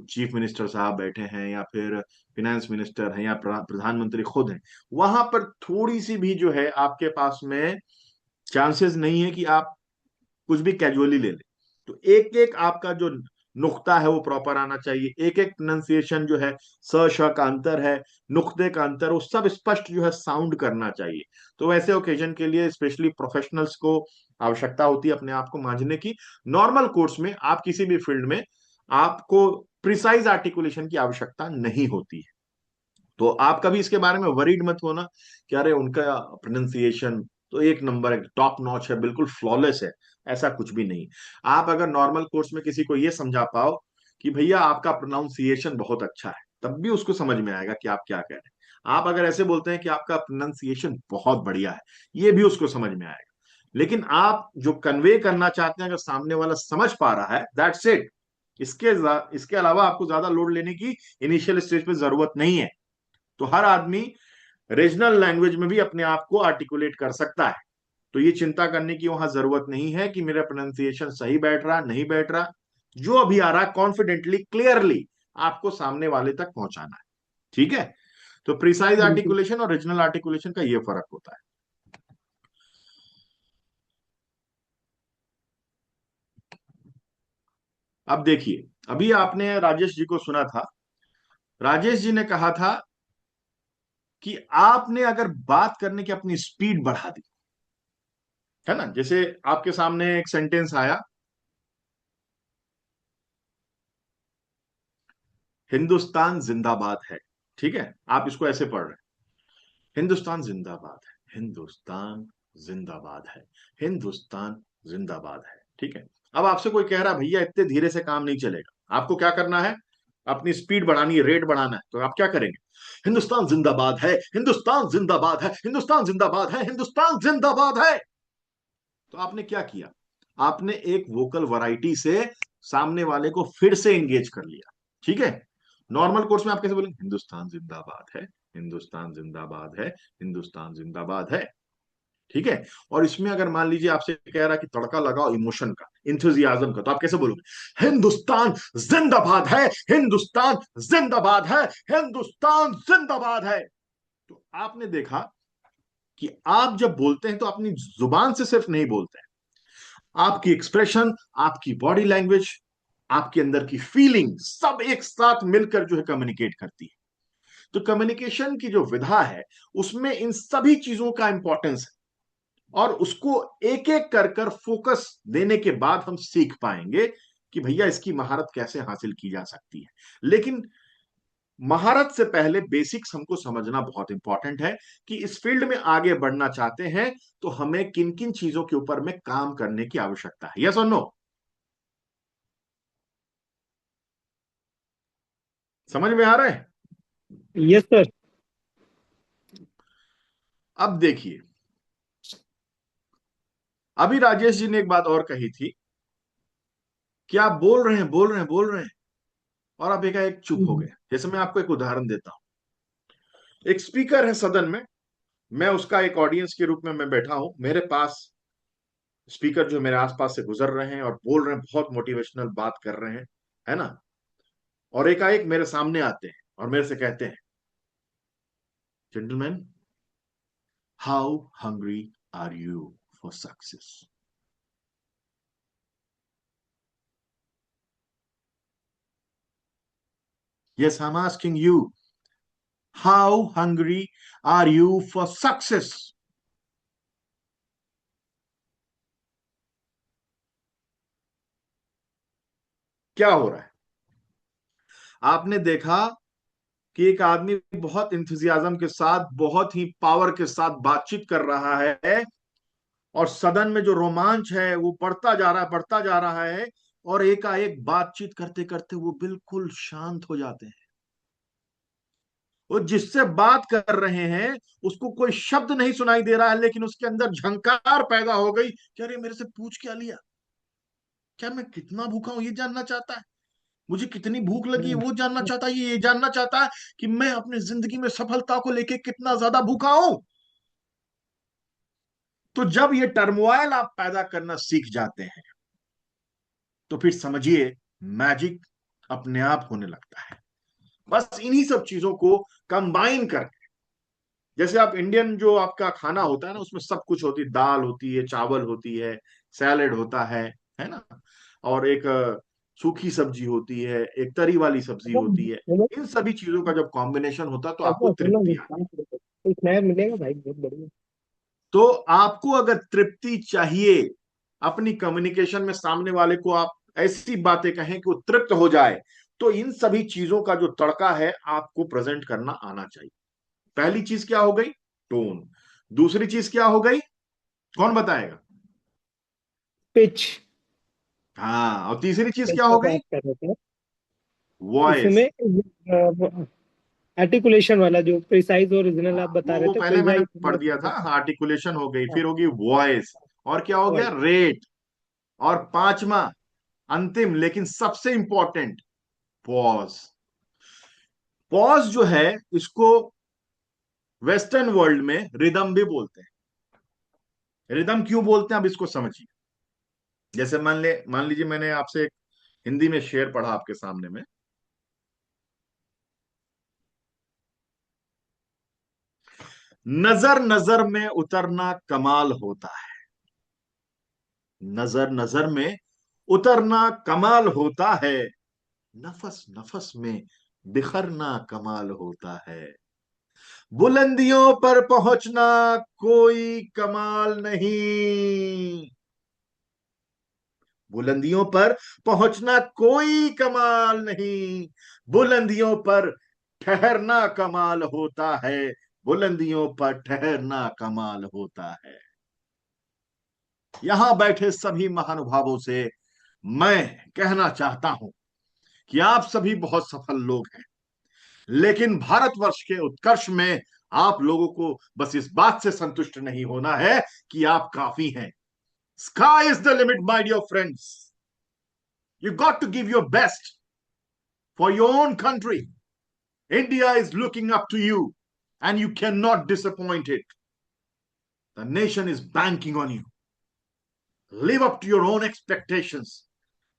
चीफ मिनिस्टर साहब बैठे हैं, या फिर फिनेंस मिनिस्टर हैं, या प्रधानमंत्री खुद हैं, वहां पर थोड़ी सी भी जो है आपके पास में चांसेस नहीं है कि आप कुछ भी कैजुअली ले लें। तो एक एक आपका जो नुक्ता है वो प्रॉपर आना चाहिए, एक एक प्रोनाउंसिएशन जो है, स श का अंतर है, नुक्ते का अंतर, वो सब स्पष्ट जो है साउंड करना चाहिए। तो वैसे ओकेजन के लिए स्पेशली प्रोफेशनल्स को आवश्यकता होती है अपने आप को मांझने की। नॉर्मल कोर्स में आप किसी भी फील्ड में आपको प्रिसाइज आर्टिकुलेशन की आवश्यकता नहीं होती है। तो आप कभी इसके बारे में वरीड मत होना कि अरे उनका प्रोनाउंसिएशन तो एक नंबर है, टॉप नॉच है, बिल्कुल फ्लॉलेस है। ऐसा कुछ भी नहीं। आप अगर नॉर्मल कोर्स में किसी को ये समझा पाओ कि भैया आपका प्रोनाउंसिएशन बहुत अच्छा है, तब भी उसको समझ में आएगा कि आप क्या कह रहे हैं। आप अगर ऐसे बोलते हैं कि आपका प्रोनाउंसिएशन बहुत बढ़िया है, ये भी उसको समझ में आएगा। लेकिन आप जो कन्वे करना चाहते हैं अगर सामने वाला समझ पा रहा है, दैट्स इट। इसके अलावा आपको ज्यादा लोड लेने की इनिशियल स्टेज पे जरूरत नहीं है। तो हर आदमी रीजनल लैंग्वेज में भी अपने आप को आर्टिकुलेट कर सकता है। तो ये चिंता करने की वहां जरूरत नहीं है कि मेरा प्रोनाउंसिएशन सही बैठ रहा नहीं बैठ रहा। जो अभी आ रहा है कॉन्फिडेंटली, क्लियरली आपको सामने वाले तक पहुंचाना है। ठीक है, तो प्रिसाइज बिल्कुल। आर्टिकुलेशन और रीजनल आर्टिकुलेशन का ये फर्क होता है। अब देखिए, अभी आपने राजेश जी को सुना था। राजेश जी ने कहा था कि आपने अगर बात करने की अपनी स्पीड बढ़ा दी, है ना, जैसे आपके सामने एक सेंटेंस आया, हिंदुस्तान जिंदाबाद है, ठीक है, आप इसको ऐसे पढ़ रहे हैं, हिंदुस्तान जिंदाबाद है, हिंदुस्तान जिंदाबाद है, हिंदुस्तान जिंदाबाद है, ठीक है। अब आपसे कोई कह रहा है भैया इतने धीरे से काम नहीं चलेगा, आपको क्या करना है, अपनी स्पीड बढ़ानी है, रेट बढ़ाना है, तो आप क्या करेंगे, हिंदुस्तान जिंदाबाद है, हिंदुस्तान जिंदाबाद है, हिंदुस्तान जिंदाबाद है, हिंदुस्तान जिंदाबाद है। तो आपने क्या किया, आपने एक वोकल वैरायटी से सामने वाले को फिर से एंगेज कर लिया, ठीक है। नॉर्मल कोर्स में आप कैसे बोलेंगे, हिंदुस्तान जिंदाबाद है, हिंदुस्तान जिंदाबाद है, हिंदुस्तान जिंदाबाद है, ठीक है। और इसमें अगर मान लीजिए आपसे कह रहा है कि तड़का लगाओ इमोशन का, इंथुजियाज्म का, तो आप कैसे बोलोगे, हिंदुस्तान जिंदाबाद है, हिंदुस्तान जिंदाबाद है, हिंदुस्तान जिंदाबाद है। तो आपने देखा कि आप जब बोलते हैं तो अपनी जुबान से सिर्फ नहीं बोलते हैं, आपकी एक्सप्रेशन, आपकी बॉडी लैंग्वेज, आपके अंदर की फीलिंग सब एक साथ मिलकर जो है कम्युनिकेट करती है। तो कम्युनिकेशन की जो विधा है उसमें इन सभी चीजों का इंपॉर्टेंस है, और उसको एक एक कर कर फोकस देने के बाद हम सीख पाएंगे कि भैया इसकी महारत कैसे हासिल की जा सकती है। लेकिन महारत से पहले बेसिक्स हमको समझना बहुत इंपॉर्टेंट है कि इस फील्ड में आगे बढ़ना चाहते हैं तो हमें किन किन चीजों के ऊपर में काम करने की आवश्यकता है। यस और नो, समझ में आ रहा है? Yes sir. अब देखिए, अभी राजेश जी ने एक बात और कही थी कि आप बोल रहे हैं बोल रहे हैं बोल रहे हैं और आप एकाएक चुप हो गए। जैसे मैं आपको एक उदाहरण देता हूं, एक स्पीकर है सदन में, मैं उसका एक ऑडियंस के रूप में मैं बैठा हूं, मेरे पास स्पीकर जो मेरे आसपास से गुजर रहे हैं और बोल रहे हैं, बहुत मोटिवेशनल बात कर रहे हैं, है ना, और एकाएक मेरे सामने आते हैं और मेरे से कहते हैं, gentleman, how hungry are you for success. Yes, I am asking you, how hungry are you for success. क्या हो रहा है, आपने देखा कि एक आदमी बहुत इंथुजियाज्म के साथ, बहुत ही पावर के साथ बातचीत कर रहा है, और सदन में जो रोमांच है वो बढ़ता जा रहा है, बढ़ता जा रहा है, और एकाएक बातचीत करते करते वो बिल्कुल शांत हो जाते हैं। वो जिससे बात कर रहे हैं उसको कोई शब्द नहीं सुनाई दे रहा है, लेकिन उसके अंदर झंकार पैदा हो गई कि अरे मेरे से पूछ क्या लिया, क्या मैं कितना भूखा हूं ये जानना चाहता है, मुझे कितनी भूख लगी है वो जानना चाहता है, ये जानना चाहता है कि मैं अपनी जिंदगी में सफलता को लेके कितना ज्यादा भूखा हूं। तो जब ये टर्मोइल आप पैदा करना सीख जाते हैं तो फिर समझिए मैजिक अपने आप होने लगता है। बस इन्हीं सब चीजों को कंबाइन करके, जैसे आप इंडियन जो आपका खाना होता है ना, उसमें सब कुछ होती है, दाल होती है, चावल होती है, सैलेड होता है ना, और एक सूखी सब्जी होती है, एक तरी वाली सब्जी होती है। इन सभी चीजों का जब कॉम्बिनेशन होता है तो आपको तृप्ति आती है। एक नया मिलेगा भाई, बहुत बढ़िया। तो आपको अगर तृप्ति चाहिए, अपनी कम्युनिकेशन में सामने वाले को आप ऐसी बातें कहें कि वो तृप्त हो जाए, तो इन सभी चीजों का जो तड़का है आपको प्रेजेंट करना आना चाहिए। पहली चीज क्या हो गई, टोन। दूसरी चीज क्या हो गई, कौन बताएगा? पिच। हाँ, और तीसरी चीज क्या जैसा हो गई, बात कर रहे थे वॉइस। इसमें, आर्टिकुलेशन वाला जो प्रिसाइज और ओरिजिनल आप बता रहे वो थे, पहले मैंने पढ़ दिया था, प्रिसाइज। आर्टिकुलेशन हो गई, फिर होगी वॉइस, और क्या हो गया, रेट, और पांचवा, अंतिम लेकिन सबसे इंपॉर्टेंट, पॉज। पॉज जो है इसको वेस्टर्न वर्ल्ड में रिदम भी बोलते हैं। रिदम क्यों बोलते हैं, अब इसको समझिए। जैसे मान लीजिए मैंने आपसे एक हिंदी में शेर पढ़ा आपके सामने में, नजर नजर में उतरना कमाल होता है, नजर नजर में उतरना कमाल होता है, नफस नफस में बिखरना कमाल होता है। बुलंदियों पर पहुंचना कोई कमाल नहीं, बुलंदियों पर पहुंचना कोई कमाल नहीं, बुलंदियों पर ठहरना कमाल होता है, बुलंदियों पर ठहरना कमाल होता है। यहां बैठे सभी महानुभावों से मैं कहना चाहता हूं कि आप सभी बहुत सफल लोग हैं, लेकिन भारतवर्ष के उत्कर्ष में आप लोगों को बस इस बात से संतुष्ट नहीं होना है कि आप काफी हैं। Sky is the limit my dear friends, you got to give your best for your own country. India is looking up to you and you can not disappoint it. The nation is banking on you. Live up to your own expectations,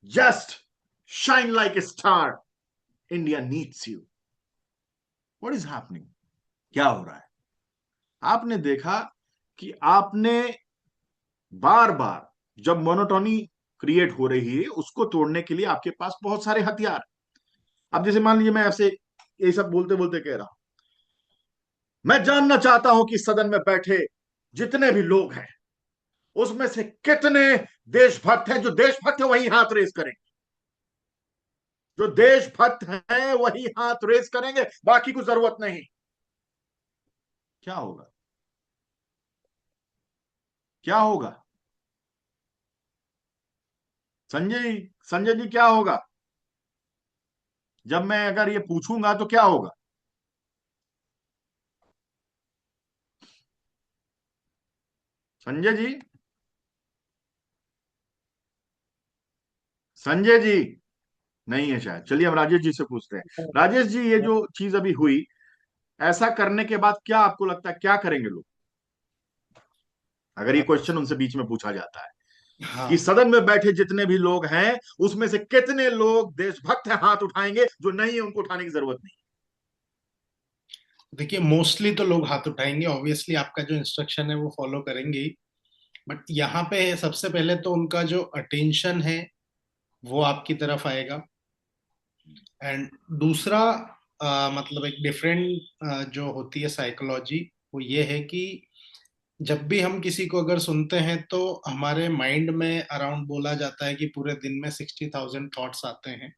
just shine like a star. India needs you. What is happening? क्या हो रहा है? आपने देखा कि आपने बार बार जब मोनोटोनी क्रिएट हो रही है उसको तोड़ने के लिए आपके पास बहुत सारे हथियार। अब जैसे मान लीजिए मैं ऐसे ये सब बोलते बोलते कह रहा हूं, मैं जानना चाहता हूं कि सदन में बैठे जितने भी लोग हैं उसमें से कितने देशभक्त हैं। जो देशभक्त है वही हाथ रेस करेंगे, जो देशभक्त हैं वही हाथ रेस करेंगे, बाकी को जरूरत नहीं। क्या होगा? क्या होगा संजय जी, क्या होगा जब मैं अगर ये पूछूंगा तो क्या होगा? संजय जी, संजय जी नहीं है शायद। चलिए हम राजेश जी से पूछते हैं। राजेश जी, ये जो चीज अभी हुई, ऐसा करने के बाद क्या आपको लगता है क्या करेंगे लोग, अगर ये क्वेश्चन उनसे बीच में पूछा जाता है कि हाँ, सदन में बैठे जितने भी लोग हैं उसमें से कितने लोग देशभक्त हैं, हाथ उठाएंगे? जो नहीं है उनको उठाने की जरूरत नहीं। देखिए मोस्टली तो लोग हाथ उठाएंगे, ऑब्वियसली आपका जो इंस्ट्रक्शन है वो फॉलो करेंगे ही। बट यहाँ पे सबसे पहले तो उनका जो अटेंशन है वो आपकी तरफ आएगा। एंड दूसरा मतलब एक डिफरेंट जो होती है साइकोलॉजी, वो ये है कि जब भी हम किसी को अगर सुनते हैं तो हमारे माइंड में अराउंड बोला जाता है कि पूरे दिन में 60,000 थॉट्स आते हैं।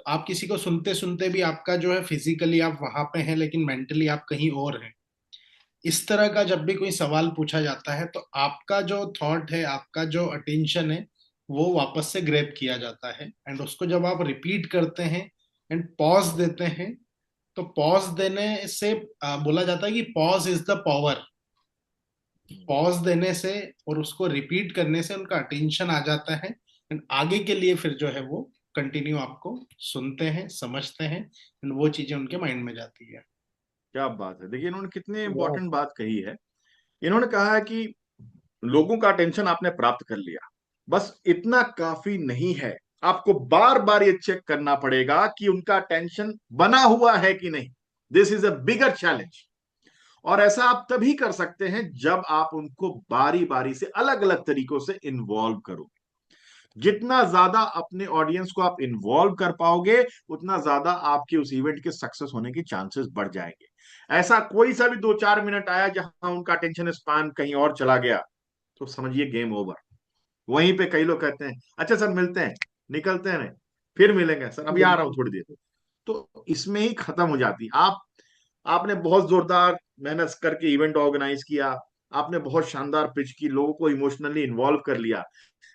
आप किसी को सुनते सुनते भी आपका जो है फिजिकली आप वहां पे हैं लेकिन मेंटली आप कहीं और हैं। इस तरह का जब भी कोई सवाल पूछा जाता है तो आपका जो थॉट है, आपका जो अटेंशन है, वो वापस से ग्रैब किया जाता है। एंड उसको जब आप रिपीट करते हैं एंड पॉज देते हैं, तो पॉज देने से बोला जाता है कि pause is the power. Pause देने से और उसको रिपीट करने से उनका अटेंशन आ जाता है एंड आगे के लिए फिर जो है वो कंटिन्यू आपको सुनते हैं, समझते हैं एंड वो चीजें उनके माइंड में जाती है। क्या बात है! देखिए इन्होंने कितने इंपॉर्टेंट बात कही है। इन्होंने कहा है कि लोगों का अटेंशन आपने प्राप्त कर लिया, बस इतना काफी नहीं है, आपको बार बार ये चेक करना पड़ेगा कि उनका अटेंशन बना हुआ है कि नहीं। This is a bigger challenge. और ऐसा आप तभी कर सकते हैं जब आप उनको बारी बारी से अलग अलग तरीकों से इन्वॉल्व करो। जितना ज्यादा अपने ऑडियंस को आप इन्वॉल्व कर पाओगे उतना ज्यादा आपके उस इवेंट के सक्सेस होने के चांसेस बढ़ जाएंगे। ऐसा कोई सा भी 2-4 मिनट आया जहां उनका अटेंशन स्पैन कहीं और चला गया तो समझिए गेम ओवर। वहीं पे कई लोग कहते हैं अच्छा सर मिलते हैं, निकलते हैं, फिर मिलेंगे सर, अभी आ रहा हूं थोड़ी देर। तो इसमें ही खत्म हो जाती। आपने बहुत जोरदार मेहनत करके इवेंट ऑर्गेनाइज किया, आपने बहुत शानदार पिच की, लोगों को इमोशनली इन्वॉल्व कर लिया,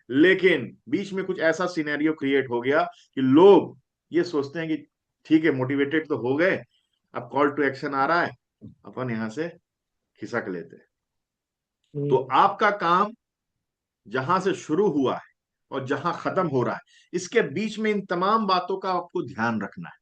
लेकिन बीच में कुछ ऐसा सिनेरियो क्रिएट हो गया कि लोग ये सोचते हैं कि ठीक है मोटिवेटेड तो हो गए, अब कॉल टू एक्शन आ रहा है, अपन यहां से खिसक लेते हैं। तो आपका काम जहां से शुरू हुआ है और जहां खत्म हो रहा है, इसके बीच में इन तमाम बातों का आपको ध्यान रखना है।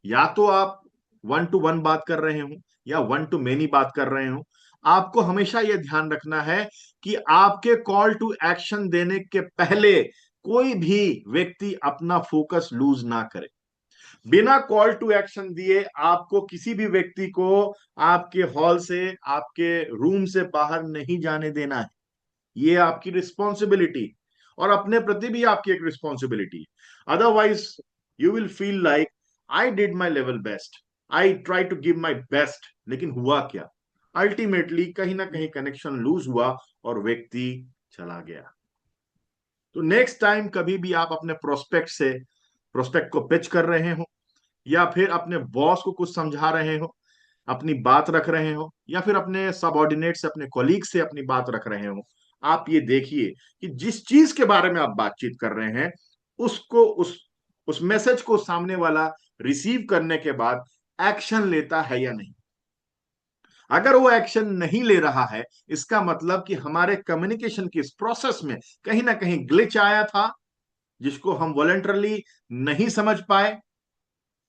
या तो आप 1 to 1 बात कर रहे हो या 1 to many बात कर रहे हो, आपको हमेशा यह ध्यान रखना है कि आपके कॉल टू एक्शन देने के पहले कोई भी व्यक्ति अपना फोकस लूज ना करे। बिना कॉल टू एक्शन दिए आपको किसी भी व्यक्ति को आपके हॉल से, आपके रूम से बाहर नहीं जाने देना है। ये आपकी रिस्पॉन्सिबिलिटी। और अपने प्रति भी आपकी एक रिस्पॉन्सिबिलिटी है। Otherwise you will feel like I did my level best, I try to give my best, लेकिन हुआ क्या? अल्टीमेटली कहीं ना कहीं कनेक्शन लूज हुआ और व्यक्ति चला गया। तो नेक्स्ट टाइम कभी भी आप अपने प्रोस्पेक्ट को पिच कर रहे हो, या फिर अपने बॉस को कुछ समझा रहे हो, अपनी बात रख रहे हो, या फिर अपने सबऑर्डिनेट से, अपने कॉलीग से अपनी बात रख रहे हो, आप ये देखिए कि जिस चीज के बारे में आप बातचीत कर रहे हैं उसको उस मैसेज को सामने वाला रिसीव करने के बाद एक्शन लेता है या नहीं। अगर वो एक्शन नहीं ले रहा है, इसका मतलब कि हमारे कम्युनिकेशन की इस प्रोसेस में कहीं ना कहीं ग्लिच आया था, जिसको हम वॉलंटरली नहीं समझ पाए,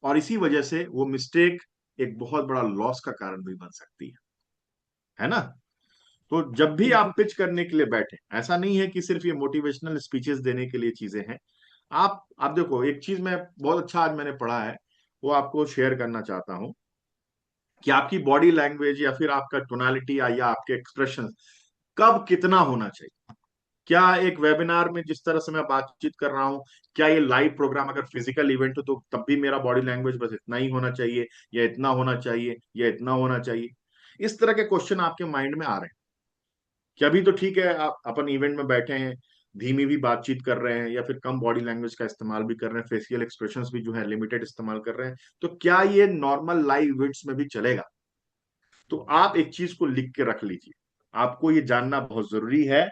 और इसी वजह से वो मिस्टेक एक बहुत बड़ा लॉस का कारण भी बन सकती है ना? तो जब भी आप पिच करने के लिए बैठे, ऐसा नहीं है कि सिर्फ ये मोटिवेशनल स्पीचेस देने के लिए चीजें हैं। आप देखो, एक चीज मैं बहुत अच्छा आज मैंने पढ़ा है, वो आपको शेयर करना चाहता हूं, कि आपकी बॉडी लैंग्वेज या फिर आपका टोनालिटी या आपके एक्सप्रेशन कब कितना होना चाहिए। क्या एक वेबिनार में जिस तरह से मैं बातचीत कर रहा हूं, क्या ये लाइव प्रोग्राम अगर फिजिकल इवेंट हो तो तब भी मेरा बॉडी लैंग्वेज बस इतना ही होना चाहिए, या इतना होना चाहिए, या इतना होना चाहिए? इस तरह के क्वेश्चन आपके माइंड में आ रहे हैं कि अभी तो ठीक है, आप अपन इवेंट में बैठे हैं, धीमी भी बातचीत कर रहे हैं, या फिर कम बॉडी लैंग्वेज का इस्तेमाल भी कर रहे हैं, फेशियल एक्सप्रेशंस भी जो है लिमिटेड इस्तेमाल कर रहे हैं, तो क्या ये नॉर्मल लाइव इवेंट्स में भी चलेगा? तो आप एक चीज को लिख के रख लीजिए, आपको ये जानना बहुत जरूरी है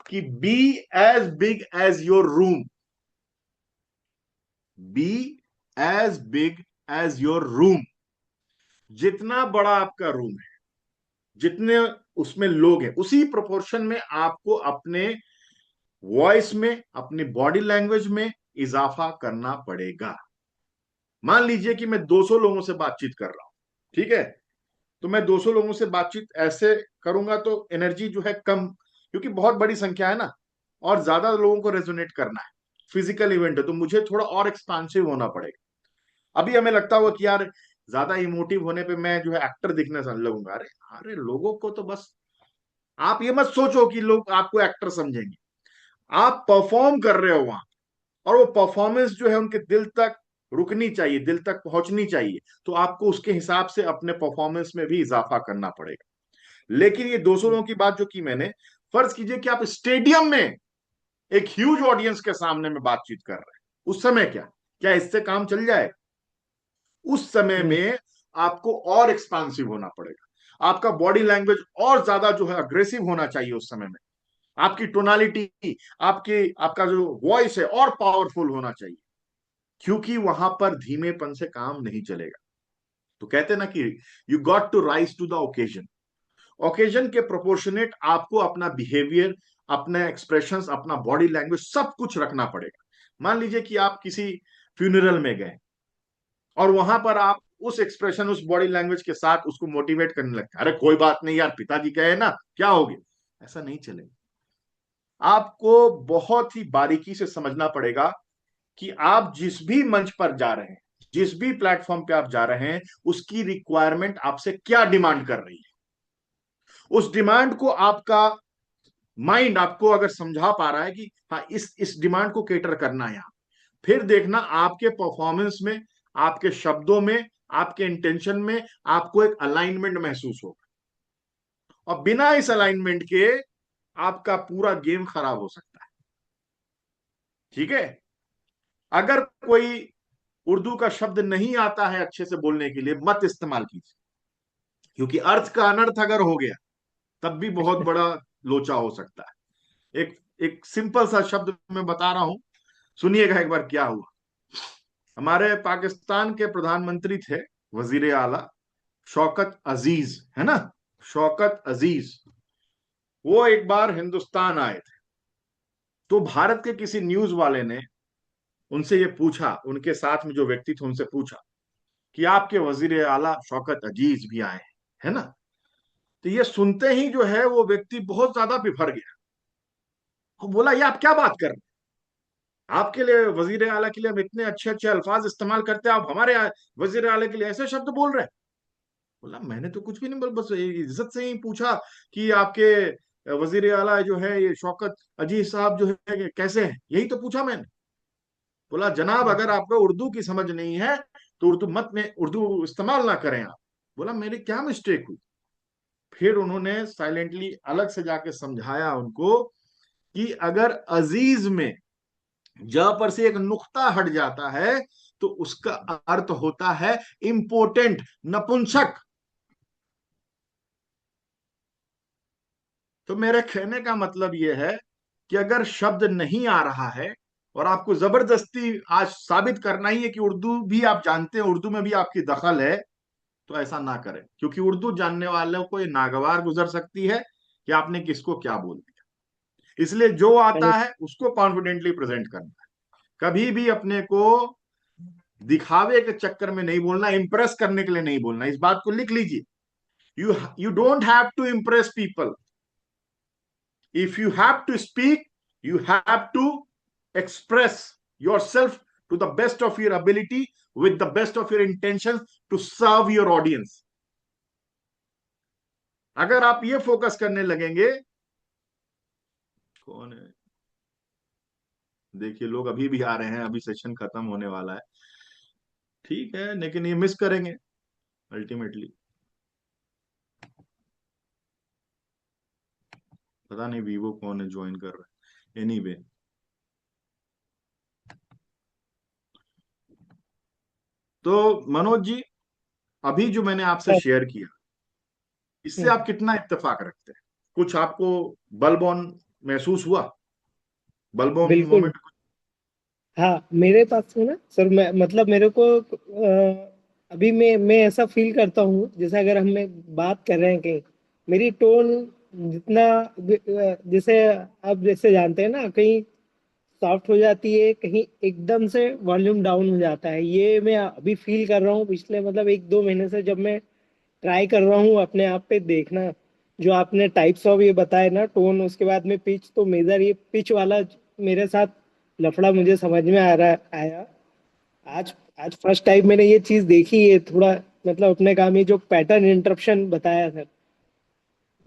कि be as big as your room, be as big as your room. जितना बड़ा आपका रूम है, जितने उसमें लोग हैं, उसी प्रोपोर्शन में आपको अपने वॉइस में, अपनी बॉडी लैंग्वेज में इजाफा करना पड़ेगा। मान लीजिए कि मैं 200 लोगों से बातचीत कर रहा हूं, ठीक है, तो मैं 200 लोगों से बातचीत ऐसे करूंगा तो एनर्जी जो है कम, क्योंकि बहुत बड़ी संख्या है ना, और ज्यादा लोगों को रेजोनेट करना है, फिजिकल इवेंट है, तो मुझे थोड़ा और एक्सपांसिव होना पड़ेगा। अभी हमें लगता होगा कि यार ज्यादा इमोटिव होने पे मैं जो है एक्टर दिखने लगूंगा। अरे अरे, लोगों को तो बस, आप ये मत सोचो कि लोग आपको एक्टर समझेंगे। आप परफॉर्म कर रहे हो वहां, और वो परफॉर्मेंस जो है उनके दिल तक रुकनी चाहिए, दिल तक पहुंचनी चाहिए, तो आपको उसके हिसाब से अपने परफॉर्मेंस में भी इजाफा करना पड़ेगा। लेकिन ये 200 लोगों की बात जो की मैंने, फर्ज कीजिए कि आप स्टेडियम में एक ह्यूज ऑडियंस के सामने में बातचीत कर रहे हैं, उस समय क्या इससे काम चल जाए? उस समय में आपको और एक्सपांसिव होना पड़ेगा, आपका बॉडी लैंग्वेज और ज्यादा जो है अग्रेसिव होना चाहिए उस समय में, आपकी टोनालिटी, आपका जो वॉइस है और पावरफुल होना चाहिए, क्योंकि वहां पर धीमेपन से काम नहीं चलेगा। तो कहते हैं ना कि you got to rise to the occasion. Occasion के प्रोपोर्शनेट आपको अपना बिहेवियर, अपने एक्सप्रेशंस, अपना बॉडी लैंग्वेज सब कुछ रखना पड़ेगा। मान लीजिए कि आप किसी फ्यूनरल में गए और वहां पर आप उस एक्सप्रेशन, उस बॉडी लैंग्वेज के साथ उसको मोटिवेट करने लगते हैं, अरे कोई बात नहीं यार, पिताजी कहे ना, क्या हो गया? ऐसा नहीं चलेगा। आपको बहुत ही बारीकी से समझना पड़ेगा कि आप जिस भी मंच पर जा रहे हैं, जिस भी प्लेटफॉर्म पे आप जा रहे हैं, उसकी रिक्वायरमेंट आपसे क्या डिमांड कर रही है। उस डिमांड को आपका माइंड आपको अगर समझा पा रहा है कि हाँ, इस डिमांड को केटर करना है यहां, फिर देखना आपके परफॉर्मेंस में, आपके शब्दों में, आपके इंटेंशन में आपको एक अलाइनमेंट महसूस होगा। और बिना इस अलाइनमेंट के आपका पूरा गेम खराब हो सकता है। ठीक है? अगर कोई उर्दू का शब्द नहीं आता है अच्छे से बोलने के लिए, मत इस्तेमाल कीजिए, क्योंकि अर्थ का अनर्थ अगर हो गया तब भी बहुत बड़ा लोचा हो सकता है। एक सिंपल सा शब्द मैं बता रहा हूं, सुनिएगा एक बार क्या हुआ। हमारे पाकिस्तान के प्रधानमंत्री थे, वजीर आला शौकत अजीज, है ना, शौकत अजीज। वो एक बार हिंदुस्तान आए थे, तो भारत के किसी न्यूज वाले ने उनसे ये पूछा, उनके साथ में जो व्यक्ति थे उनसे पूछा कि आपके वजीर आला शौकत अजीज भी आए हैं, है ना? तो ये सुनते ही जो है वो व्यक्ति बहुत ज्यादा बिफर गया। वो बोला, ये आप क्या बात कर रहे हैं? आपके लिए, वजीर आला के लिए हम इतने अच्छे अच्छे अल्फाज इस्तेमाल करते हैं, आप हमारे वजीर आला के लिए ऐसे शब्द बोल रहे हैं? बोला, मैंने तो कुछ भी नहीं बोला, बस इज्जत से ही पूछा कि आपके वजीर आला जो है ये शौकत अजीज साहब जो है कि कैसे हैं, यही तो पूछा मैंने। बोला जनाब अगर आपको उर्दू की समझ नहीं है तो उर्दू मत में उर्दू इस्तेमाल ना करें आप। बोला मेरी क्या मिस्टेक हुई? फिर उन्होंने साइलेंटली अलग से जाके समझाया उनको कि अगर अजीज में ज पर से एक नुक्ता हट जाता है तो उसका अर्थ होता है इंपोर्टेंट, नपुंसक। तो मेरे कहने का मतलब यह है कि अगर शब्द नहीं आ रहा है और आपको जबरदस्ती आज साबित करना ही है कि उर्दू भी आप जानते हैं, उर्दू में भी आपकी दखल है, तो ऐसा ना करें, क्योंकि उर्दू जानने वालों को ये नागवार गुजर सकती है कि आपने किसको क्या बोल दिया। इसलिए जो आता है उसको कॉन्फिडेंटली प्रेजेंट करना है, कभी भी अपने को दिखावे के चक्कर में नहीं बोलना, इंप्रेस करने के लिए नहीं बोलना। इस बात को लिख लीजिए, you don't have to impress people. If you have to speak, you have to express yourself to the best of your ability, with the best of your intentions to serve your audience. अगर आप ये फोकस करने लगेंगे, कौन है देखिए, लोग अभी भी आ रहे हैं, अभी सेशन खत्म होने वाला है, ठीक है, लेकिन ये मिस करेंगे अल्टीमेटली। पता नहीं वीवो कौन है ज्वाइन कर रहा है, एनीवे तो मनोज जी, अभी जो मैंने आपसे शेयर किया, इससे आप कितना इत्तेफाक रखते हैं? कुछ आपको बल्ब ऑन महसूस हुआ? बल्ब ऑन बिल्कुल। मोमेंट? हाँ, मेरे पास में ना सर, मैं मतलब मेरे को अभी मैं ऐसा फील करता हूँ जैसे अगर हम बात कर रहे हैं कहीं, मेरी टोन जितना जैसे आप जैसे जानते हैं ना, कहीं सॉफ्ट हो जाती है, कहीं एकदम से वॉल्यूम डाउन हो जाता है। ये मैं अभी फील कर रहा हूँ पिछले मतलब 1-2 महीने से, जब मैं ट्राई कर रहा हूँ अपने आप पे देखना। जो आपने टाइप्स ऑफ ये बताए ना, टोन, उसके बाद में पिच, तो मेजर ये पिच वाला मेरे साथ लफड़ा मुझे समझ में आ रहा आया। आज आज फर्स्ट टाइम मैंने ये चीज देखी है थोड़ा, मतलब अपने काम, ये जो पैटर्न इंटरप्शन बताया सर,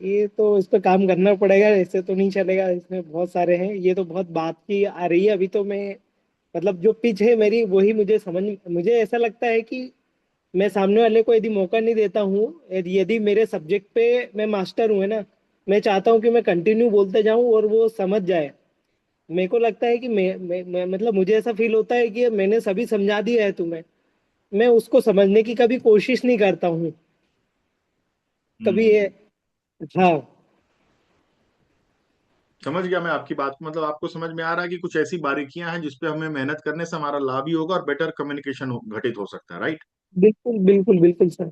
ये तो इस पे काम करना पड़ेगा, ऐसे तो नहीं चलेगा। इसमें बहुत सारे हैं, ये तो बहुत बात की आ रही है अभी तो। मैं मतलब जो पिच है मेरी, वही मुझे ऐसा लगता है कि मैं सामने वाले को यदि मौका नहीं देता हूँ, यदि मेरे सब्जेक्ट पे मैं मास्टर हूँ है ना, मैं चाहता हूँ कि मैं कंटिन्यू बोलते जाऊं और वो समझ जाए। मेरे को लगता है कि मैं मतलब मुझे ऐसा फील होता है कि मैंने सभी समझा दिया है तुम्हें, मैं उसको समझने की कभी कोशिश नहीं करता हूँ कभी ये। हम्म, हाँ। समझ गया मैं आपकी बात को। मतलब आपको समझ में आ रहा है कि कुछ ऐसी बारीकियां हैं जिसपे हमें मेहनत करने से हमारा लाभ ही होगा और बेटर कम्युनिकेशन घटित हो सकता है, राइट? बिल्कुल बिल्कुल बिल्कुल सर।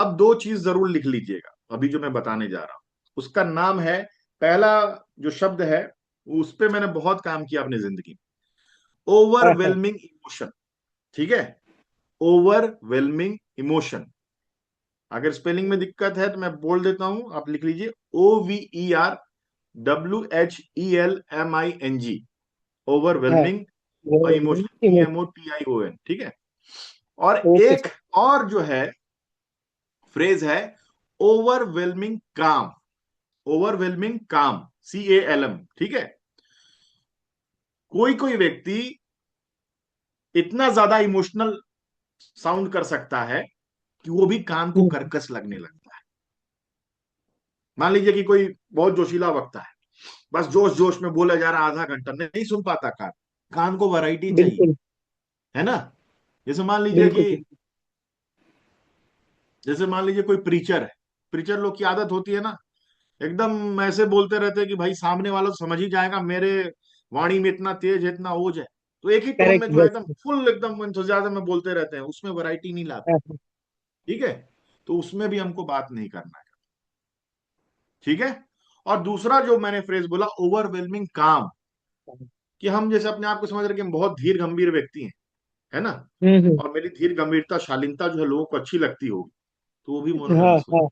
अब दो चीज जरूर लिख लीजिएगा अभी जो मैं बताने जा रहा हूं। उसका नाम है, पहला जो शब्द है उस पे मैंने बहुत काम किया अपनी जिंदगी में, हाँ हाँ ओवरवेलमिंग इमोशन। ठीक है, ओवरवेलमिंग इमोशन। अगर स्पेलिंग में दिक्कत है तो मैं बोल देता हूं, आप लिख लीजिए, OVERWHELMING, हाँ। ओवरवेलमिंग और इमोशन, EMOTION। ठीक है। और ओके एक सर। और जो है फ्रेज है, ओवरवेलमिंग काम। ओवरवेलमिंग काम, CALM। ठीक है। कोई कोई व्यक्ति इतना ज्यादा इमोशनल साउंड कर सकता है कि वो भी कान को कर्कश लगने लगता है। मान लीजिए कि कोई बहुत जोशीला वक्ता है, बस जोश जोश में बोला जा रहा है, आधा घंटा नहीं सुन पाता कान। कान को वैरायटी चाहिए, बिल्कुल है ना? जैसे मान लीजिए बिल्कुल कि बिल्कुल। जैसे मान लीजिए कोई प्रीचर है। प्रीचर लोग की आदत होती है ना, एकदम ऐसे बोलते रहते हैं कि भाई सामने वाला तो समझ ही जाएगा, मेरे वाणी में इतना तेज है, इतना ओज है। तो एक ही टोन करेक्ट, में जो है यस। एकदम फुल, एकदम एंथुसियाज्म में बोलते रहते हैं, उसमें वैरायटी नहीं लाते। ठीक है, तो उसमें भी हमको बात नहीं करना है। ठीक है। और दूसरा जो मैंने फ्रेज बोला, ओवरवेलमिंग काम, कि हम जैसे अपने आप को समझ रहे कि हम बहुत धीर गंभीर व्यक्ति हैं, है ना? हम्म। और मेरी धीर गंभीरता, शालीनता जो है लोगों को अच्छी लगती होगी, तो वो भी हाँ मोनोटोनस हो, हाँ।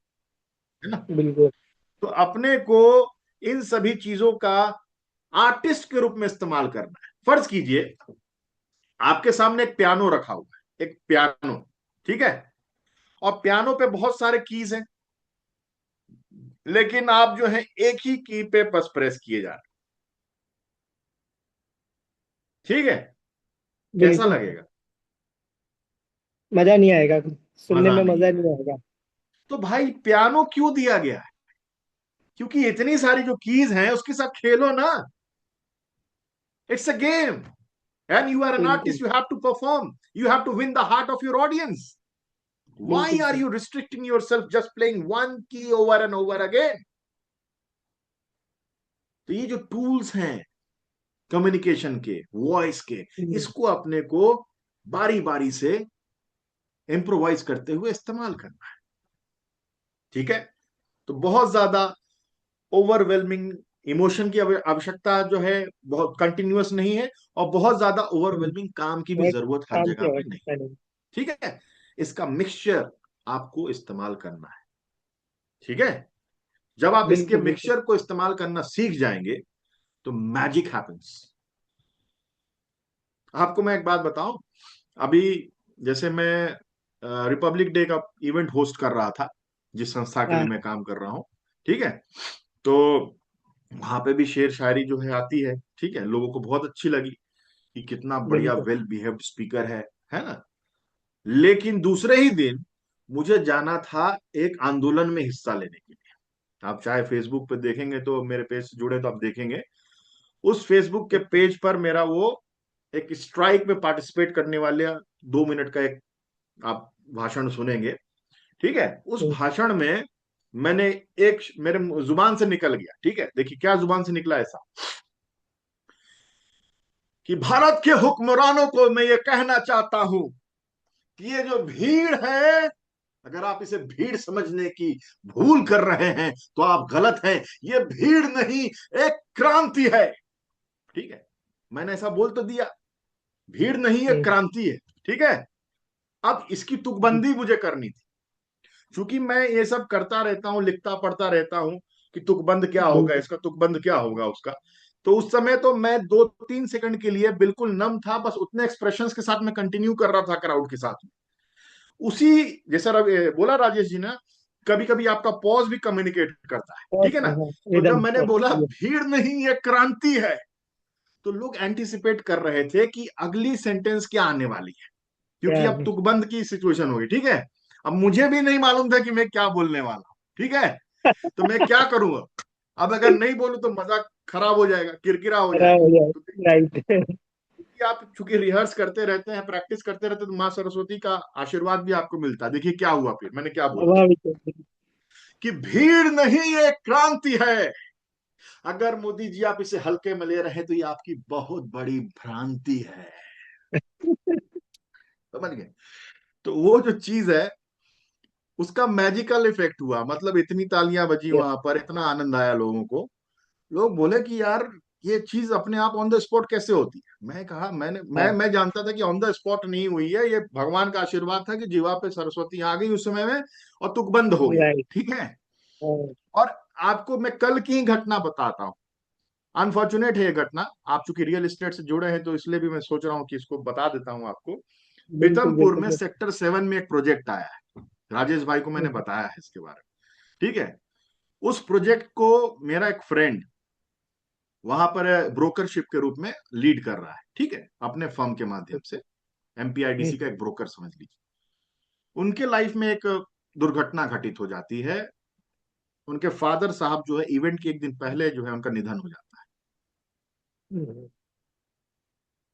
है ना? बिल्कुल। तो अपने को इन सभी चीजों का आर्टिस्ट के रूप में इस्तेमाल करना है। फर्ज कीजिए आपके सामने एक पियानो रखा हुआ है, एक पियानो। ठीक है। और पियानो पे बहुत सारे कीज हैं, लेकिन आप जो है एक ही की पे बस प्रेस किए जा रहे। ठीक है, कैसा बिल्कुल। लगेगा? मजा नहीं आएगा, सुनने मजा में नहीं मजा है। नहीं आएगा। तो भाई पियानो क्यों दिया गया है? क्योंकि इतनी सारी जो कीज हैं उसके साथ खेलो ना। It's a game, and you are an बिल्कुल artist, you have to perform, you have to win the heart of your audience. Why बिल्कुल are sir. you restricting yourself just playing one key over and over again? तो ये जो टूल्स हैं कम्युनिकेशन के, वॉइस के, हम्म, इसको अपने को बारी बारी से इम्प्रोवाइज करते हुए इस्तेमाल करना है। ठीक है, तो बहुत ज्यादा ओवरवेलमिंग इमोशन की आवश्यकता जो है बहुत कंटिन्यूअस नहीं है, और बहुत ज्यादा हम्म, ओवरवेलमिंग काम की भी और जरूरत हर काम की जगह पे नहीं। आवश्यकता नहीं। ठीक है, इसका मिक्सचर आपको इस्तेमाल करना है। ठीक है, जब आप इसके बिल्कुल बिल्कुल। मिक्सचर को इस्तेमाल करना सीख जाएंगे तो मैजिक हैपेंस। आपको मैं एक बात बताऊं, अभी जैसे मैं रिपब्लिक डे का इवेंट होस्ट कर रहा था जिस संस्था के लिए हाँ। मैं काम कर रहा हूं। ठीक है, तो वहां पे भी शेर शायरी जो है आती है। ठीक है, लोगों को बहुत अच्छी लगी कि कितना बढ़िया बिल्कुल। वेल बिहेव्ड स्पीकर है ना। लेकिन दूसरे ही दिन मुझे जाना था एक आंदोलन में हिस्सा लेने के लिए। आप चाहे फेसबुक पे देखेंगे, तो मेरे पेज से जुड़े तो आप देखेंगे उस फेसबुक के पेज पर मेरा वो एक स्ट्राइक में पार्टिसिपेट करने वाले 2 मिनट का एक आप भाषण सुनेंगे। ठीक है, उस हम्म, भाषण में मैंने एक मेरे जुबान से निकल गया। ठीक है, देखिए क्या जुबान से निकला ऐसा, कि भारत के हुक्मरानों को मैं ये कहना चाहता हूं कि ये जो भीड़ है, अगर आप इसे भीड़ समझने की भूल कर रहे हैं तो आप गलत हैं। ये भीड़ नहीं, एक क्रांति है। ठीक है, मैंने ऐसा बोल तो दिया, भीड़ नहीं एक हम्म, क्रांति है। ठीक है, अब इसकी तुकबंदी मुझे करनी थी। क्योंकि मैं ये सब करता रहता हूँ, लिखता पढ़ता रहता हूँ कि तुकबंद क्या होगा बिल्कुल इसका, तुकबंद क्या होगा उसका। तो उस समय तो मैं 2-3 सेकंड के लिए बिल्कुल नम था, बस उतने एक्सप्रेशंस के साथ मैं कंटिन्यू कर रहा था क्राउड के साथ में। उसी जैसा बोला राजेश जी ने, कभी कभी आपका पॉज भी कम्युनिकेट करता है। और ठीक है ना। हाँ, तो जब रिदम मैंने और बोला ये, भीड़ नहीं ये क्रांति है, तो लोग एंटिसिपेट कर रहे थे कि अगली सेंटेंस क्या आने वाली है, क्योंकि क्या अब तुकबंद की सिचुएशन होगी। ठीक है, अब मुझे भी नहीं मालूम था कि मैं क्या बोलने वाला हूं। ठीक है, तो मैं क्या करूंगा, अब अगर नहीं बोलूं तो मजाक खराब हो जाएगा, किरकिरा हो खराब हो जाएगा। जाए। तो राइट। देखिए, आप चूंकि रिहर्स करते रहते हैं, प्रैक्टिस करते रहते हैं, तो माँ सरस्वती का आशीर्वाद भी आपको मिलता है। देखिए क्या हुआ, फिर मैंने क्या बोला हवा भी चलती कि भीड़ नहीं ये क्रांति है। अगर मोदी जी आप इसे हल्के में ले रहे हैं तो ये आपकी बहुत बड़ी भ्रांति है। है। समझ गए? तो वो जो चीज है उसका मैजिकल इफेक्ट हुआ, मतलब इतनी तालियां बजी Yes, वहां पर, इतना आनंद आया लोगों को। लोग बोले कि यार ये चीज अपने आप ऑन द स्पॉट कैसे होती है। मैं कहा मैंने हाँ। मैं जानता था कि ऑन द स्पॉट नहीं हुई है, ये भगवान का आशीर्वाद था कि जीवा पे सरस्वती आ गई उस समय में और तुकबंद हो गया। राइट। ठीक है, और आपको मैं कल की ही घटना बताता हूँ। अनफॉर्चुनेट है ये घटना, आप चूंकि रियल एस्टेट से जुड़े हैं तो इसलिए भी मैं सोच रहा हूँ कि इसको बता देता हूँ आपको। बिल्कुल पीतमपुर में बिल्कुल। सेक्टर 7 में एक प्रोजेक्ट आया है, राजेश भाई को मैंने हम्म, बताया है इसके बारे में। ठीक है, उस प्रोजेक्ट को मेरा एक फ्रेंड वहां पर ब्रोकरशिप के रूप में लीड कर रहा है। ठीक है, अपने फर्म के माध्यम से, एमपीआईडीसी का हम्म, एक ब्रोकर समझ लीजिए। उनके लाइफ में एक दुर्घटना घटित हो जाती है। उनके फादर साहब जो है इवेंट के एक दिन पहले जो है उनका निधन हो जाता है। हम्म,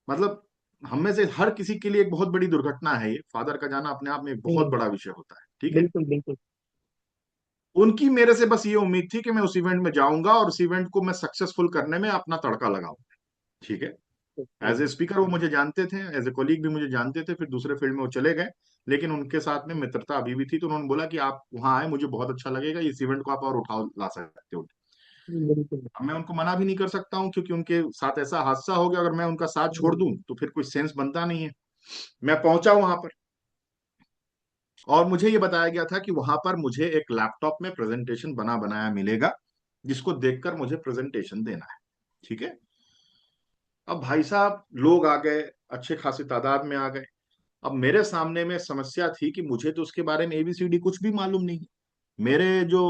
मतलब हम में से हर किसी के लिए एक बहुत बड़ी दुर्घटना है ये, फादर का जाना अपने आप में एक बहुत हम्म, बड़ा विषय होता है। ठीक है, बिल्कुल बिल्कुल। उनकी मेरे से बस ये उम्मीद थी कि मैं उस इवेंट में जाऊंगा और उस इवेंट को मैं सक्सेसफुल करने में अपना तड़का लगाऊंगा। ठीक है, ओके। एज ए स्पीकर वो मुझे जानते थे, एज ए कोलीग भी मुझे जानते थे, फिर दूसरे फील्ड में वो चले गए। लेकिन उनके साथ में मित्रता अभी भी थी, तो उन्होंने बोला कि आप वहां आए मुझे बहुत अच्छा लगेगा, इस इवेंट को आप और उठाओ ला सकते हो। बिल्कुल। अब मैं उनको मना भी नहीं कर सकता हूँ, क्योंकि उनके साथ ऐसा हादसा हो गया, अगर मैं उनका साथ छोड़ हम्म, दूं तो फिर कोई सेंस बनता नहीं है। मैं पहुंचा वहां पर, और मुझे ये बताया गया था कि वहां पर मुझे एक लैपटॉप में प्रेजेंटेशन बना बनाया मिलेगा, जिसको देखकर मुझे प्रेजेंटेशन देना है। ठीक है, अब भाई साहब लोग आ गए, अच्छे खासी तादाद में आ गए। अब मेरे सामने में समस्या थी कि मुझे तो उसके बारे में एबीसीडी कुछ भी मालूम नहीं है। मेरे जो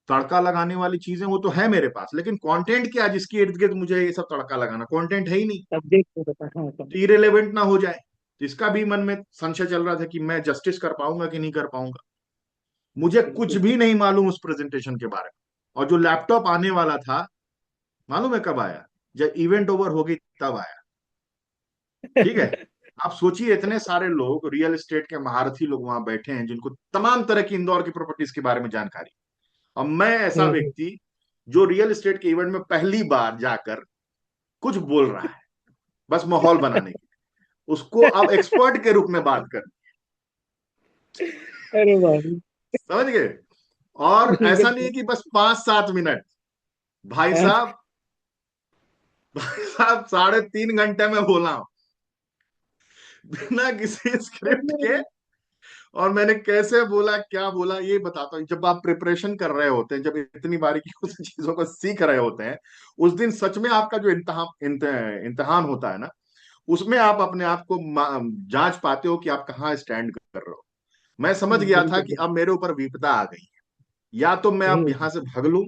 तड़का लगाने वाली चीजें वो तो है मेरे पास, लेकिन कंटेंट क्या जिसके इर्द गिर्द मुझे ये सब तड़का लगाना, कंटेंट है ही नहीं, सब्जेक्ट को बता, हाँ सर। तो इरेलेवेंट ना हो जाए। तो इसका भी मन में संशय चल रहा था कि मैं जस्टिस कर पाऊंगा कि नहीं कर पाऊंगा। मुझे कुछ बिल्कुल। भी नहीं मालूम उस प्रेजेंटेशन के बारे में। और जो लैपटॉप आने वाला था, मालूम है कब आया? जब इवेंट ओवर हो गई तब आया। ठीक है। आप सोचिए, इतने सारे लोग रियल एस्टेट के महारथी लोग वहां बैठे हैं जिनको तमाम तरह की इंदौर की प्रॉपर्टीज के बारे में जानकारी, और मैं ऐसा हम्म, व्यक्ति जो रियल एस्टेट के इवेंट में पहली बार जाकर कुछ बोल रहा है, बस माहौल बनाने के लिए, उसको अब एक्सपर्ट के रूप में बात कर। अरे भाई। समझ गए? और ऐसा नहीं है बिल्कुल। कि बस 5-7 मिनट, भाई हाँ, साहब, भाई साहब 3.5 घंटे में बोला हूं, बिना किसी स्क्रिप्ट के। और मैंने कैसे बोला, क्या बोला, ये बताता हूँ। जब आप प्रिपरेशन कर रहे होते हैं, जब इतनी बारीकी से चीजों को सीख रहे होते हैं, उस दिन सच में आपका जो इम्तिहान होता है ना, उसमें आप अपने आप को जांच पाते हो कि आप कहाँ स्टैंड कर रहे हो। मैं समझ गया था बिल्कुल। कि अब मेरे ऊपर विपदा आ गई है, या तो मैं अब हम्म, यहां से भाग लूं,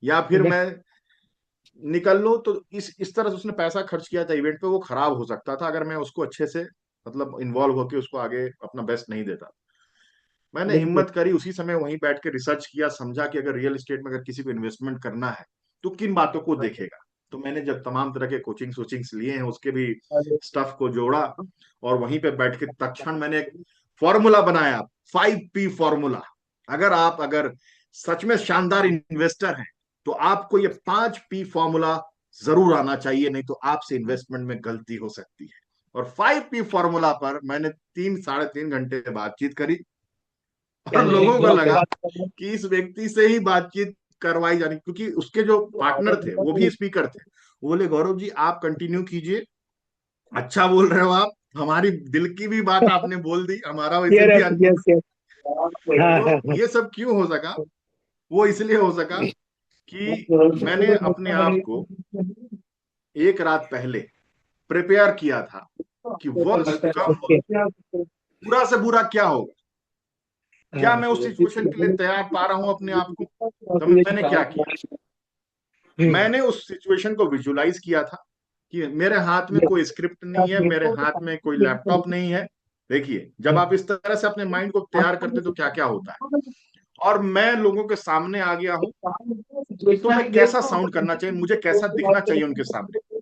या फिर बस। मैं निकल लूं। तो इस तरह से उसने पैसा खर्च किया था इवेंट पे, वो खराब हो सकता था अगर मैं उसको अच्छे से, मतलब इन्वॉल्व होकर उसको आगे अपना बेस्ट नहीं देता। मैंने बिल्कुल। हिम्मत करी, उसी समय वहीं बैठ के रिसर्च किया, समझा कि अगर रियल एस्टेट में अगर किसी को इन्वेस्टमेंट करना है तो किन बातों को देखेगा। तो मैंने जब तमाम तरह के कोचिंग सोचिंग्स लिए हैं, उसके भी स्टफ को जोड़ा, और वहीं पे बैठ के तत्क्षण मैंने एक फॉर्मूला बनाया, 5P फॉर्मूला। अगर सच में शानदार इन्वेस्टर हैं, तो आपको ये 5P फॉर्मूला जरूर आना चाहिए, नहीं तो आपसे इन्वेस्टमेंट में गलती हो सकती है। और 5P फॉर्मूला पर मैंने 3-3.5 घंटे बातचीत करी, और चलिए, लोगों को आपसे लगा बात करना। कि इस व्यक्ति से ही बातचीत करवाई जानी, क्योंकि उसके जो पार्टनर थे वो भी स्पीकर थे। वो बोले, गौरव जी आप कंटिन्यू कीजिए, अच्छा बोल रहे हो आप, हमारी दिल की भी बात आपने बोल दी, हमारा वैसे यस भी अनुभव यस है। यस। हाँ हाँ तो हाँ। ये सब क्यों हो सका? वो इसलिए हो सका कि मैंने अपने आप को एक रात पहले प्रिपेयर किया था कि वर्स्ट कम ओके। बुरा से बुरा क्या होगा, क्या हाँ। मैं उस सिचुएशन के लिए तैयार पा रहा हूं अपने आप को। तो मैंने क्या किया, मैंने उस सिचुएशन को विजुलाइज किया था कि मेरे हाथ में कोई स्क्रिप्ट नहीं है, मेरे हाथ में कोई लैपटॉप नहीं है। देखिए, जब आप इस तरह से अपने माइंड को तैयार करते तो क्या क्या होता है। और मैं लोगों के सामने आ गया हूं, तो मैं कैसा साउंड करना चाहिए, मुझे कैसा दिखना चाहिए उनके सामने।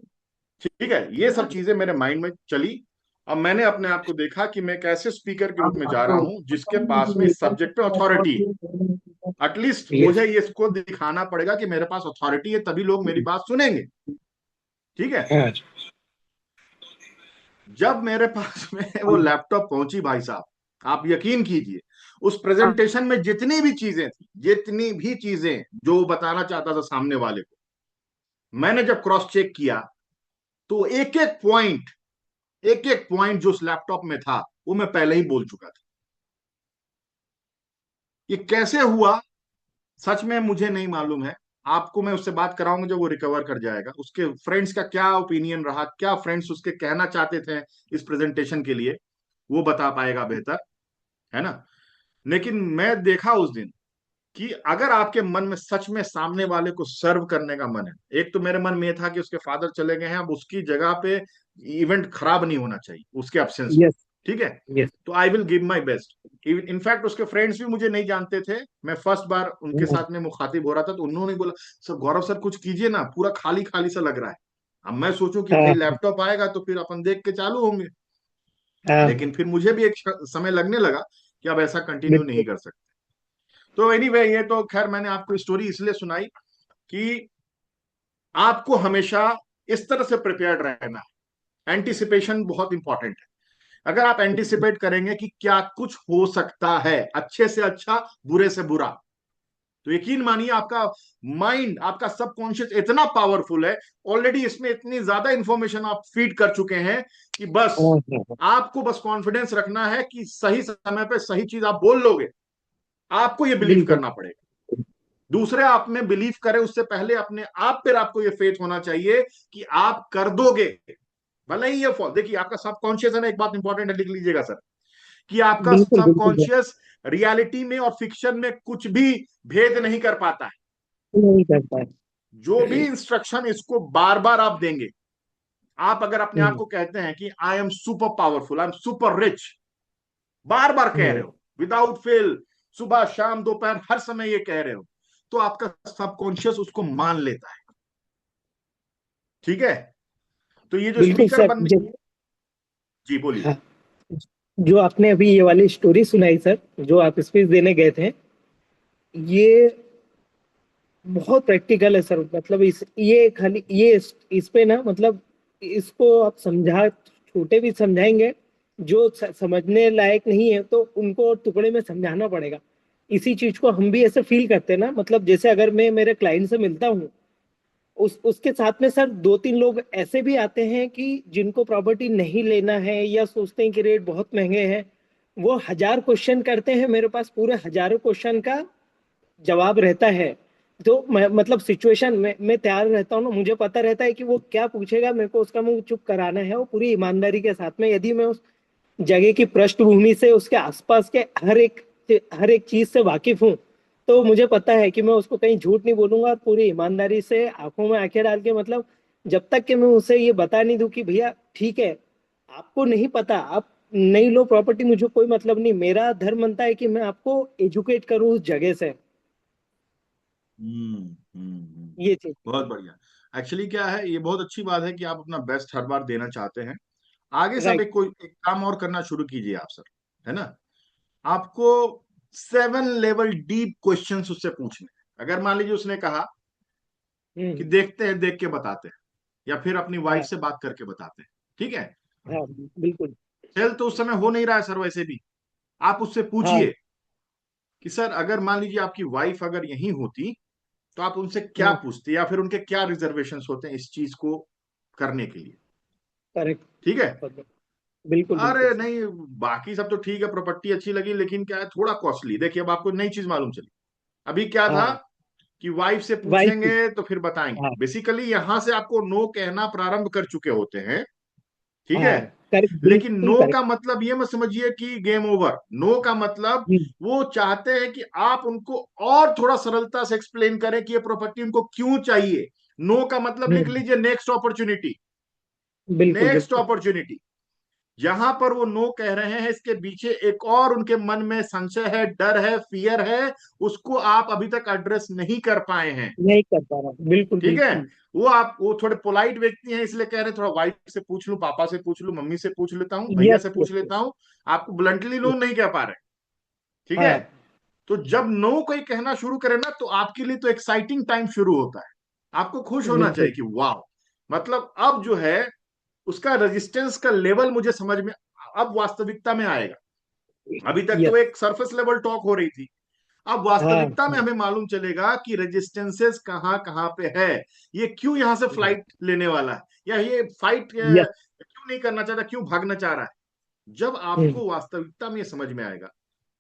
ठीक है, ये सब चीजें मेरे माइंड में चली। अब मैंने अपने आप को देखा कि मैं कैसे स्पीकर के रूप में जा रहा हूं जिसके पास में इस सब्जेक्ट पे अथॉरिटी है। At least yes. मुझे ये इसको दिखाना पड़ेगा कि मेरे पास अथॉरिटी है, तभी लोग मेरी बात सुनेंगे। ठीक है। हाँ। जब मेरे पास में वो लैपटॉप पहुंची, भाई साहब, आप यकीन कीजिए, उस प्रेजेंटेशन में जितनी भी चीजें थी, जितनी भी चीजें जो वो बताना चाहता था सामने वाले को, मैंने जब क्रॉस चेक किया, तो एक एक पॉइंट जो उस लैपटॉप में था वो मैं पहले ही बोल चुका था। ये कैसे हुआ, सच में मुझे नहीं मालूम है। आपको मैं उससे बात कराऊंगा जब वो रिकवर कर जाएगा, उसके फ्रेंड्स का क्या ओपिनियन रहा, क्या फ्रेंड्स उसके कहना चाहते थे इस प्रेजेंटेशन के लिए, वो बता पाएगा बेहतर, है ना। लेकिन मैं देखा उस दिन कि अगर आपके मन में सच में सामने वाले को सर्व करने का मन है, एक तो मेरे मन में यह था कि उसके फादर चले गए हैं, अब उसकी जगह पे इवेंट खराब नहीं होना चाहिए उसके एब्सेंस में। यस ठीक है। यस। तो I will give my best. In fact उसके फ्रेंड्स भी मुझे नहीं जानते थे, मैं फर्स्ट बार उनके साथ में मुखातिब हो रहा था, तो उन्होंने बोला, सर गौरव सर कुछ कीजिए ना, पूरा खाली खाली सा लग रहा है। अब मैं सोचूं कि भाई हाँ लैपटॉप आएगा तो फिर अपन देख के चालू होंगे, हाँ। लेकिन फिर मुझे भी एक समय लगने लगा कि अब ऐसा कंटिन्यू नहीं बिल्कुल। कर सकते। तो एनीवे, ये तो खैर मैंने आपको स्टोरी इसलिए सुनाई कि आपको हमेशा इस तरह से प्रिपेयर्ड रहना है। एंटिसिपेशन बहुत इंपॉर्टेंट है। अगर आप एंटिसिपेट करेंगे कि क्या कुछ हो सकता है, अच्छे से अच्छा, बुरे से बुरा, तो यकीन मानिए आपका माइंड, आपका सबकॉन्शियस इतना पावरफुल है, ऑलरेडी इसमें इतनी ज्यादा इंफॉर्मेशन आप फीड कर चुके हैं कि बस हाँ हाँ। आपको बस कॉन्फिडेंस रखना है कि सही समय पे सही चीज आप बोल लोगे। आपको ये बिलीव बिल्कुल। करना पड़ेगा। दूसरे आप में बिलीव करें उससे पहले अपने आप पर आपको ये फेथ होना चाहिए कि आप कर दोगे। भले ही ये देखिए, आपका सबकॉन्शियस है ना, एक बात इंपॉर्टेंट है, लिख लीजिएगा सर, कि आपका बिल्कुल बिल्कुल। सबकॉन्शियस रियलिटी में और फिक्शन में कुछ भी भेद नहीं कर पाता है। नहीं करता है। जो भी इंस्ट्रक्शन इसको बार बार आप देंगे, आप अगर अपने आप हम्म, को कहते हैं कि I am super powerful, I am super rich, बार बार कह रहे हम्म, हो विदाउट फेल, सुबह शाम दोपहर हर समय ये कह रहे हो, तो आपका सबकॉन्शियस उसको मान लेता है। ठीक है। तो ये जो बिल्कुल स्पीकर सर। बनने, जी बोलिए। हाँ, जो आपने अभी ये वाली स्टोरी सुनाई सर, जो आप स्पीच देने गए थे, ये बहुत प्रैक्टिकल है सर। मतलब ये खाली ये इस पे ना, मतलब इसको आप समझा, छोटे भी समझाएंगे, जो समझने लायक नहीं है तो उनको टुकड़े में समझाना पड़ेगा। इसी चीज को हम भी ऐसे फील करते हैं ना, मतलब जैसे अगर मैं मेरे क्लाइंट से मिलता हूँ, उसके साथ में सर दो तीन लोग ऐसे भी आते हैं कि जिनको प्रॉपर्टी नहीं लेना है या सोचते हैं कि रेट बहुत महंगे हैं। वो 1000 क्वेश्चन करते हैं मेरे पास, पूरे हजारों क्वेश्चन का जवाब रहता है। तो मैं मतलब सिचुएशन में मैं तैयार रहता हूँ ना, मुझे पता रहता है कि वो क्या पूछेगा, मेरे को उसका मुंह चुप कराना है। वो पूरी ईमानदारी के साथ में, यदि मैं उस जगह की पृष्ठभूमि से, उसके आसपास के हर एक चीज से वाकिफ हूँ, तो मुझे पता है कि मैं उसको कहीं झूठ नहीं बोलूंगा, और पूरी ईमानदारी से आंखों में आंखें डाल के, मतलब जब तक कि मैं उसे ये बता नहीं दूं कि भैया ठीक है, आपको नहीं पता, आप नहीं लो प्रॉपर्टी, मुझे कोई मतलब नहीं, मेरा धर्म बनता है कि मैं आपको एजुकेट करूं उस जगह से। ये चीज। बहुत बढ़िया। एक्चुअली क्या है, ये बहुत अच्छी बात है कि आप अपना बेस्ट हर बार देना चाहते हैं। आगे सब राइट। एक काम और करना शुरू कीजिए आप सर, है ना। आपको 7 लेवल डीप क्वेश्चंस उससे पूछने हैं। अगर मान लीजिए उसने कहा कि हम्म। देखते हैं देख के बताते हैं, या फिर अपनी वाइफ हाँ। से बात करके बताते हैं, ठीक है। हाँ। बिल्कुल। सेल तो उस समय हो नहीं रहा है सर, वैसे भी आप उससे हाँ। पूछिए कि सर अगर मान लीजिए आपकी वाइफ अगर यहीं होती तो आप उनसे क्या हम्म। पूछते, या फिर उनके क्या रिजर्वेशंस होते हैं इस चीज को करने के लिए। करेक्ट। ठीक है। बिल्कुल बिल्कुल अरे सर। नहीं, बाकी सब तो ठीक है, प्रॉपर्टी अच्छी लगी, लेकिन क्या है थोड़ा कॉस्टली। देखिए अब आपको नई चीज मालूम चली। अभी क्या था हाँ। कि वाइफ से वाइफ की। पूछेंगे तो फिर बताएंगे, हाँ। बेसिकली यहां से आपको नो कहना प्रारंभ कर चुके होते हैं। ठीक है। हाँ। करेक्ट, लेकिन बिल्कुल नो का करेक्ट। मतलब ये मत समझिए कि गेम ओवर। नो का मतलब वो चाहते हैं कि आप उनको और थोड़ा सरलता से एक्सप्लेन करें कि ये प्रॉपर्टी उनको क्यों चाहिए। नो का मतलब लिख हम्म, लीजिए, नेक्स्ट अपॉर्चुनिटी। बिल्कुल नेक्स्ट बिल्कुल। अपॉर्चुनिटी। जहां पर वो नो कह रहे हैं, इसके पीछे एक और उनके मन में संशय है, डर है, फियर है, उसको आप अभी तक एड्रेस नहीं कर पाए हैं। नहीं कर पा रहा, बिल्कुल ठीक है। बिल्कुल। वो थोड़े पोलाइट व्यक्ति हैं, इसलिए कह रहे हैं थोड़ा वाइफ से पूछ लूं, पापा से पूछ लूं, मम्मी से पूछ लेता हूं, भैया यस से यस पूछ लेता यस। हूं। आपको ब्लंटली नो नहीं कह पा रहे। ठीक है। हाँ। तो जब नो कोई कहना शुरू करे ना, तो आपके लिए तो एक्साइटिंग टाइम शुरू होता है। आपको खुश होना चाहिए बिल्कुल कि वाह, मतलब अब जो है उसका रेजिस्टेंस का लेवल मुझे समझ में, अब वास्तविकता में आएगा। अभी तक तो यस। एक सरफेस लेवल टॉक हो रही थी, अब हाँ। वास्तविकता में हमें मालूम चलेगा कि रेजिस्टेंसेस कहाँ कहाँ पे है। ये क्यों यहां से फ्लाइट लेने वाला है, या ये फाइट यस। क्यों नहीं करना चाहता, क्यों भागना चाह रहा है। जब आपको वास्तविकता में ये समझ में आएगा,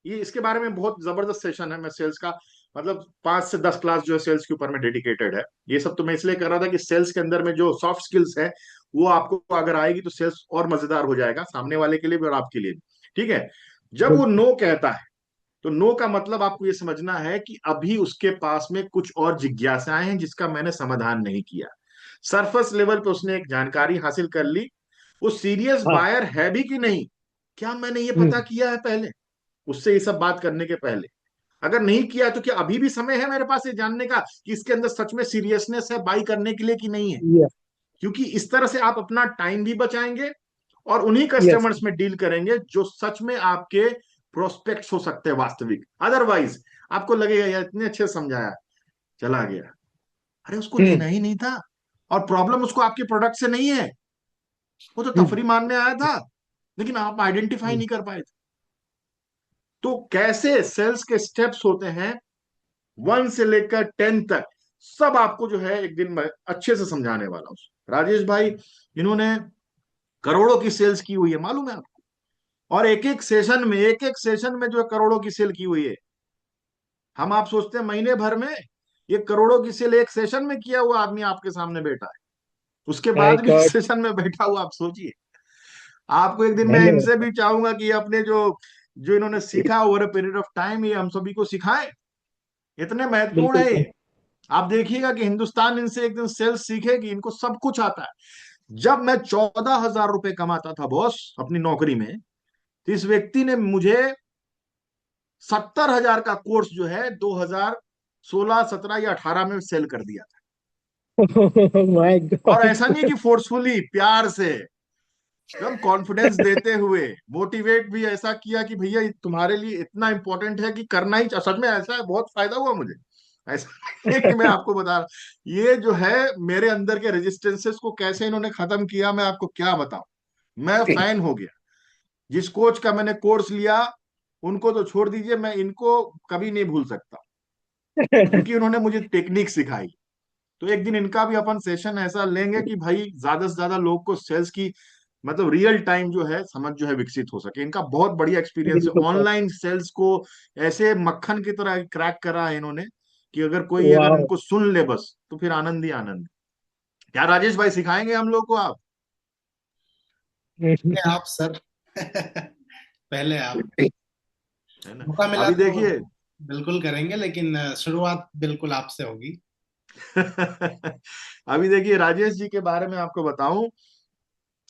ये इसके बारे में बहुत जबरदस्त सेशन है। मैं सेल्स का मतलब 5 से 10 क्लास जो है सेल्स के ऊपर में डेडिकेटेड है। ये सब तो मैं इसलिए कर रहा था कि सेल्स के अंदर में जो सॉफ्ट स्किल्स है वो आपको अगर आएगी तो सेल्स और मजेदार हो जाएगा, सामने वाले के लिए भी और आपके लिए भी। ठीक है। जब वो बिल्कुल नो कहता है, तो नो का मतलब आपको ये समझना है कि अभी उसके पास में कुछ और जिज्ञासाएं हैं जिसका मैंने समाधान नहीं किया। सरफेस लेवल पे उसने एक जानकारी हासिल कर ली, वो सीरियस हाँ। बायर है भी कि नहीं, क्या मैंने ये पता हम्म, किया है पहले, उससे ये सब बात करने के पहले। अगर नहीं किया तो क्या अभी भी समय है मेरे पास ये जानने का कि इसके अंदर सच में सीरियसनेस है बाई करने के लिए कि नहीं है। यस क्योंकि इस तरह से आप अपना टाइम भी बचाएंगे और उन्हीं यस। कस्टमर्स में डील करेंगे जो सच में आपके प्रोस्पेक्ट्स हो सकते हैं वास्तविक। अदरवाइज आपको लगेगा यार इतने अच्छे से समझाया, चला गया, अरे उसको हम्म। लेना ही नहीं था, और प्रॉब्लम उसको आपके प्रोडक्ट से नहीं है, वो तो हम्म। तफरी मारने आया था, लेकिन आप आइडेंटिफाई नहीं कर पाए थे। तो कैसे सेल्स के स्टेप्स होते हैं 1 से लेकर 10 तक, सब आपको जो है एक दिन मैं अच्छे से समझाने वाला हूं। राजेश भाई, इन्होंने करोड़ों की सेल्स की हुई है, मालूम है आपको। और एक एक सेशन में जो है करोड़ों की सेल की हुई है। हम आप सोचते हैं महीने भर में, ये करोड़ों की सेल एक सेशन में किया हुआ आदमी आपके सामने बैठा है। उसके माय बाद भी गॉड। सेशन में बैठा हुआ, आप सोचिए। आपको एक दिन मैं इनसे धन्यवाद। भी चाहूंगा कि अपने जो जो इन्होंने सीखा over a period of time, ये हम सभी को सिखाएं। इतने महत्वपूर्ण बिल्कुल है सर। ये। आप देखिएगा कि हिंदुस्तान इनसे एक दिन सेल्स सीखेगी, इनको सब कुछ आता है। जब मैं 14,000 रुपए कमाता था बॉस अपनी नौकरी में, तो इस व्यक्ति ने मुझे 70,000 का कोर्स जो है 2016 17 या 18 में सेल कर दिया था। माय और ऐसा नहीं गॉड। कि फोर्सफुली, प्यार से, एकदम कॉन्फिडेंस देते हुए, मोटिवेट भी ऐसा किया कि भैया ये तुम्हारे लिए इतना इंपॉर्टेंट है कि करना ही सच में ऐसा है, बहुत फायदा हुआ मुझे। ऐसा नहीं है कि मैं आपको बता रहा, ये जो है मेरे अंदर के रेजिस्टेंसेस को कैसे इन्होंने खत्म किया, मैं आपको क्या बताऊं। मैं फैन हो गया। जिस कोच का मैंने कोर्स लिया, उनको तो छोड़ दीजिए, मैं इनको कभी नहीं भूल सकता, क्योंकि उन्होंने मुझे टेक्निक सिखाई। तो एक दिन इनका भी अपन सेशन ऐसा लेंगे कि भाई ज्यादा से ज्यादा लोग को सेल्स की मतलब रियल टाइम जो है समझ जो है विकसित हो सके। इनका बहुत बढ़िया एक्सपीरियंस है, बिल्कुल सर। ऑनलाइन सेल्स को ऐसे मक्खन की तरह क्रैक करा है इन्होंने कि अगर कोई अगर वाह। इनको सुन ले बस तो फिर आनंद ही आनंद। क्या राजेश भाई सिखाएंगे हम लोग को आप? पहले आप सर। पहले आप। है ना? मौका मिला अभी तो देखिए बिल्कुल करेंगे, लेकिन शुरुआत बिल्कुल आपसे होगी। अभी देखिए राजेश जी के बारे में आपको बताऊं,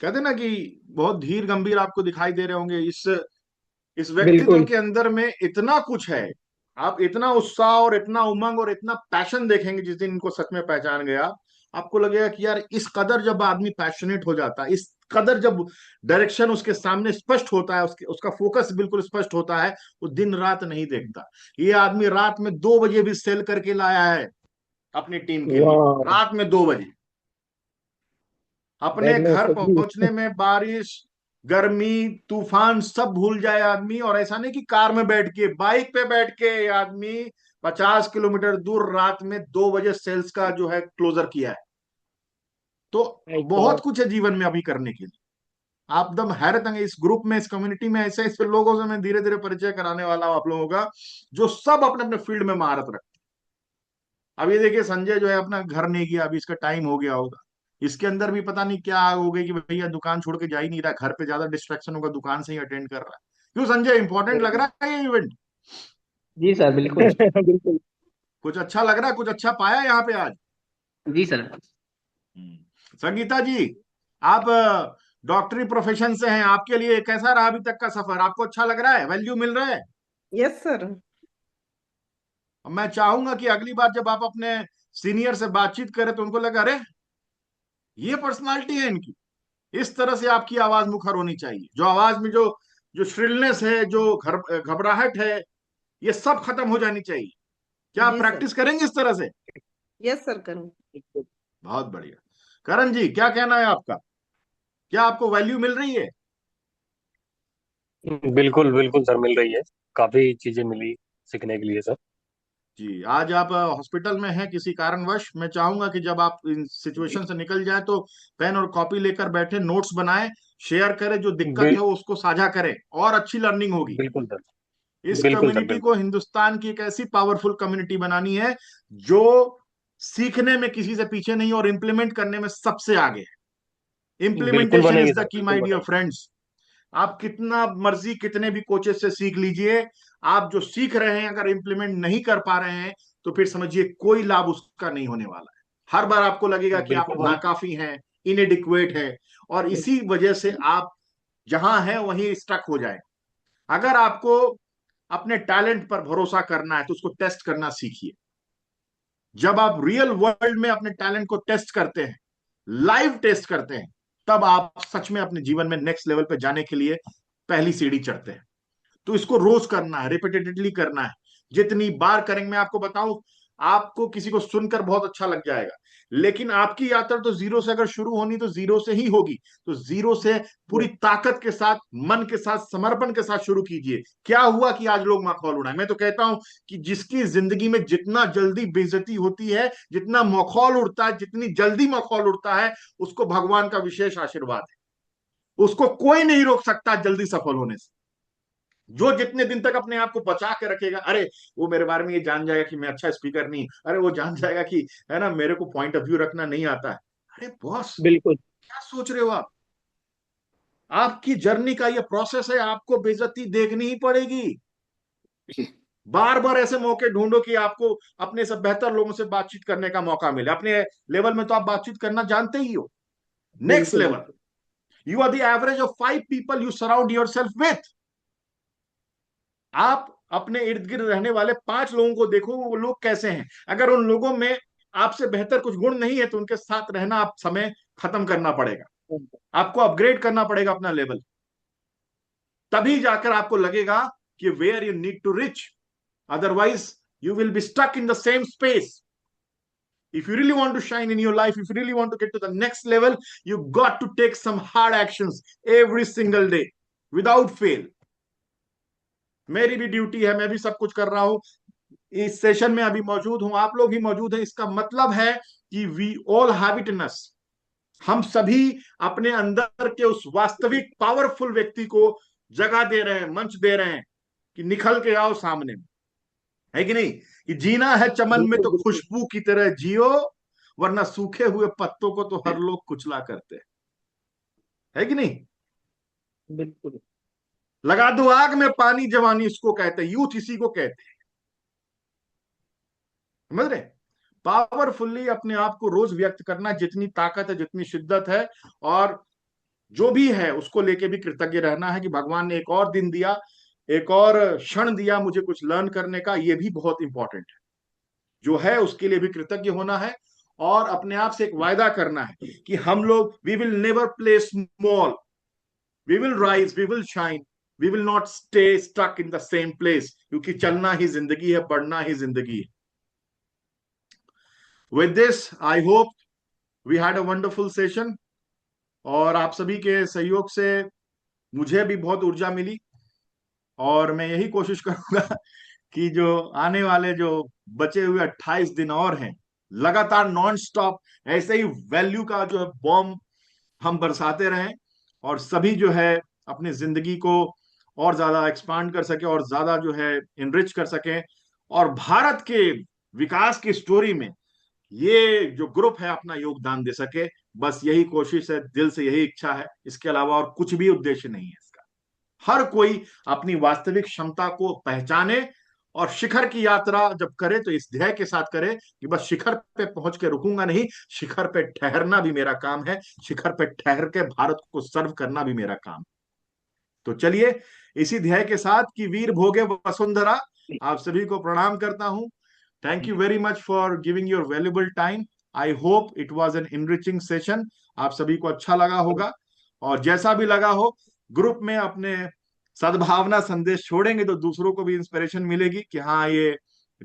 कहते ना कि बहुत धीर गंभीर आपको दिखाई दे रहे होंगे, इस व्यक्तित्व बिल्कुल। के अंदर में इतना कुछ है। आप इतना उत्साह और इतना उमंग और इतना पैशन देखेंगे जिस दिन इनको सच में पहचान गया, आपको लगेगा कि यार इस कदर जब आदमी पैशनेट हो जाता है, इस कदर जब डायरेक्शन उसके सामने स्पष्ट होता है, उसका फोकस बिल्कुल स्पष्ट होता है, वो दिन रात नहीं देखता। ये आदमी रात में 2 बजे भी सेल करके लाया है अपनी टीम के लिए, वाह। रात में 2 बजे। अपने दैट मीन्स घर पहुंचने में बारिश, गर्मी, तूफान सब भूल जाए आदमी, और ऐसा नहीं कि कार में बैठ के, बाइक पे बैठ के आदमी 50 किलोमीटर दूर रात में 2 बजे सेल्स का जो है क्लोजर किया है। तो माय बहुत गॉड। कुछ है जीवन में अभी करने के लिए। आप एकदम हैरत होंगे, इस ग्रुप में, इस कम्युनिटी में ऐसे ऐसे लोगों से मैं धीरे धीरे परिचय कराने वाला हूं आप लोगों का, जो सब अपने अपने फील्ड में महारत रखते हैं। अब ये देखिए संजय जो है अपना घर नहीं गया, अभी इसका टाइम हो गया होगा। इसके अंदर भी पता नहीं क्या आग हो गई कि भैया दुकान छोड़ के जा ही नहीं रहा, घर पे ज्यादा डिस्ट्रैक्शन होगा, दुकान से ही अटेंड कर रहा है। क्यों संजय, इंपॉर्टेंट लग रहा है ये इवेंट? जी सर बिल्कुल। बिल्कुल। कुछ अच्छा लग रहा है, कुछ अच्छा पाया यहाँ पे आज? जी सर। संगीता जी, आप डॉक्टरी प्रोफेशन से हैं, आपके लिए कैसा रहा अभी तक का सफर? आपको अच्छा लग रहा है, वैल्यू मिल रहा है? Yes sir. मैं चाहूंगा कि अगली बार जब आप अपने सीनियर से बातचीत करें तो उनको लगा अरे ये पर्सनालिटी है इनकी, इस तरह से आपकी आवाज मुखर होनी चाहिए। जो आवाज में जो जो श्रिलनेस है, जो घबराहट है, ये सब खत्म हो जानी चाहिए। क्या आप जी सर। प्रैक्टिस करेंगे इस तरह से? यस सर करूँ। बहुत बढ़िया। करण जी क्या कहना है आपका? क्या आपको वैल्यू मिल रही है? बिल्कुल बिल्कुल सर, मिल रही है। काफी चीजें मिली सीखने के लिए सर। जी, आज आप हॉस्पिटल में हैं किसी कारणवश, मैं चाहूंगा कि जब आप इन सिचुएशन से निकल जाए तो पेन और कॉपी लेकर बैठे, नोट्स बनाएं, शेयर करें, जो दिक्कत है बिल, वो उसको साझा करें, और अच्छी लर्निंग होगी। बिल्कुल सर। इस बिल्कुल सर कम्युनिटी को बिल्कुल। हिंदुस्तान की एक ऐसी पावरफुल कम्युनिटी बनानी है जो सीखने में किसी से पीछे नहीं और इम्प्लीमेंट करने में सबसे आगे है। बिल्कुल इम्प्लीमेंटेशन बनेगी इज द सर, की बिल्कुल माय डियर बनेगी। फ्रेंड्स। आप कितना मर्जी कितने भी कोचेस से सीख लीजिए, आप जो सीख रहे हैं अगर इम्प्लीमेंट नहीं कर पा रहे हैं तो फिर समझिए कोई लाभ उसका नहीं होने वाला है। हर बार आपको लगेगा कि आप बिल्कुल बन नाकाफी हैं, इनएडिक्वेट है, और इसी वजह से आप जहां हैं वहीं स्टक हो जाए। अगर आपको अपने टैलेंट पर भरोसा करना है तो उसको टेस्ट करना सीखिए। जब आप रियल वर्ल्ड में अपने टैलेंट को टेस्ट करते हैं, लाइव टेस्ट करते हैं, तब आप सच में अपने जीवन में नेक्स्ट लेवल पे जाने के लिए पहली सीढ़ी चढ़ते हैं। तो इसको रोज करना है, रिपीटेडली करना है। जितनी बार करेंगे, मैं आपको बताऊं, आपको किसी को सुनकर बहुत अच्छा लग जाएगा, लेकिन आपकी यात्रा तो जीरो से अगर शुरू होनी तो जीरो से ही होगी। तो जीरो से पूरी ताकत के साथ, मन के साथ, समर्पण के साथ शुरू कीजिए। क्या हुआ कि आज लोग मखौल उड़ाए? मैं तो कहता हूं कि जिसकी जिंदगी में जितना जल्दी बेइज्जती होती है, जितना मखौल उड़ता है, जितनी जल्दी मखौल उड़ता है, उसको भगवान का विशेष आशीर्वाद है। उसको कोई नहीं रोक सकता जल्दी सफल होने से। जो जितने दिन तक अपने आप को बचा के रखेगा, अरे वो मेरे बारे में ये जान जाएगा कि मैं अच्छा स्पीकर नहीं, अरे वो जान जाएगा कि है ना मेरे को पॉइंट ऑफ व्यू रखना नहीं आता है। अरे बॉस, बिल्कुल। क्या सोच रहे हो आप? आपकी जर्नी का ये प्रोसेस है, आपको बेइज्जती देखनी ही पड़ेगी। बार बार ऐसे मौके ढूंढो कि आपको अपने से बेहतर लोगों से बातचीत करने का मौका मिले। अपने लेवल में तो आप बातचीत करना जानते ही हो। नेक्स्ट बिल्कुल level, you are the average of 5 people you surround yourself with. आप अपने इर्द गिर्द रहने वाले 5 लोगों को देखो, वो लोग कैसे हैं। अगर उन लोगों में आपसे बेहतर कुछ गुण नहीं है तो उनके साथ रहना आप समय खत्म करना पड़ेगा। आपको अपग्रेड करना पड़ेगा अपना लेवल, तभी जाकर आपको लगेगा कि where you need to reach. Otherwise, you will be stuck in the same space. If you really want to shine in your life, if you really want to get to the next level, you got to take some hard actions every single day without fail. मेरी भी ड्यूटी है, मैं भी सब कुछ कर रहा हूं, इस सेशन में अभी मौजूद हूं, आप लोग भी मौजूद हैं। इसका मतलब है कि we all have it in us. हम सभी अपने अंदर के उस वास्तविक पावरफुल व्यक्ति को जगह दे रहे हैं, मंच दे रहे हैं कि निखल के आओ सामने, है कि नहीं? कि जीना है चमन में तो खुशबू की तरह जियो, वरना सूखे हुए पत्तों को तो हर लोग कुचला करते हैं, है कि नहीं? बिल्कुल। लगा दो आग में पानी जवानी, इसको कहते हैं यूथ, इसी को कहते हैं। समझ रहे? पावरफुल्ली अपने आप को रोज व्यक्त करना, जितनी ताकत है, जितनी शिद्दत है, और जो भी है उसको लेके भी कृतज्ञ रहना है कि भगवान ने एक और दिन दिया, एक और क्षण दिया मुझे कुछ लर्न करने का। ये भी बहुत इंपॉर्टेंट है। जो है उसके लिए भी कृतज्ञ होना है, और अपने आप से एक वायदा करना है कि हम लोग we will never play small, we will rise, we will shine, we will not stay stuck in the same place, क्योंकि चलना ही जिंदगी है, बढ़ना ही जिंदगी है। With this I hope we had a wonderful session, और आप सभी के सहयोग से मुझे भी बहुत ऊर्जा मिली, और मैं यही कोशिश करूंगा कि जो आने वाले जो बचे हुए 28 दिन और हैं, लगातार नॉन स्टॉप ऐसे ही वैल्यू का जो है बॉम्ब हम बरसाते रहें, और सभी जो है अपनी जिंदगी को और ज्यादा एक्सपांड कर सके, और ज्यादा जो है इनरिच कर सकें, और भारत के विकास की स्टोरी में ये जो ग्रुप है अपना योगदान दे सके। बस यही कोशिश है, दिल से यही इच्छा है, इसके अलावा और कुछ भी उद्देश्य नहीं है इसका। हर कोई अपनी वास्तविक क्षमता को पहचाने, और शिखर की यात्रा जब करे तो इस ध्येय के साथ करे कि बस शिखर पे पहुंच के रुकूंगा नहीं, शिखर पे ठहरना भी मेरा काम है, शिखर पे ठहर के भारत को सर्व करना भी मेरा काम। तो चलिए, इसी ध्येय के साथ कि वीर भोगे वसुंधरा, आप सभी को प्रणाम करता हूं। Thank you very much for giving your valuable time. I hope it was an enriching session, आप सभी को अच्छा लगा होगा, और जैसा भी लगा हो, ग्रुप में अपने सद्भावना संदेश छोड़ेंगे तो दूसरों को भी इंस्पिरेशन मिलेगी कि हाँ, ये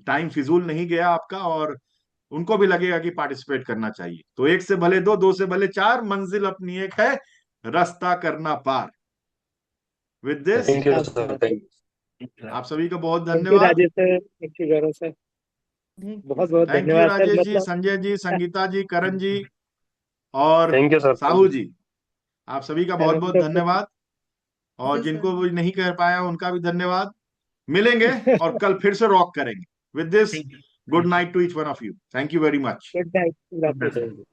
टाइम फिजूल नहीं गया आपका, और उनको भी लगेगा कि पार्टिसिपेट करना चाहिए। तो एक से भले दो, दो से भले चार, मंजिल अपनी एक है, रास्ता करना पार। With this thank you sir, thank you. आप सभी को बहुत थैंक यू धन्यवाद। Rajesh sir, thank you Gaurav sir, बहुत बहुत थैंक यू धन्यवाद सर। राजेश जी, मतलब संजय जी, संगीता जी, करण जी, और thank you sir, Sahu ji, आप सभी का बहुत बहुत सर धन्यवाद। और जी जिनको सर। भी नहीं कर पाया उनका भी धन्यवाद। मिलेंगे और कल फिर से रॉक करेंगे। With this, good night to each one of you. Thank you very much. Good night.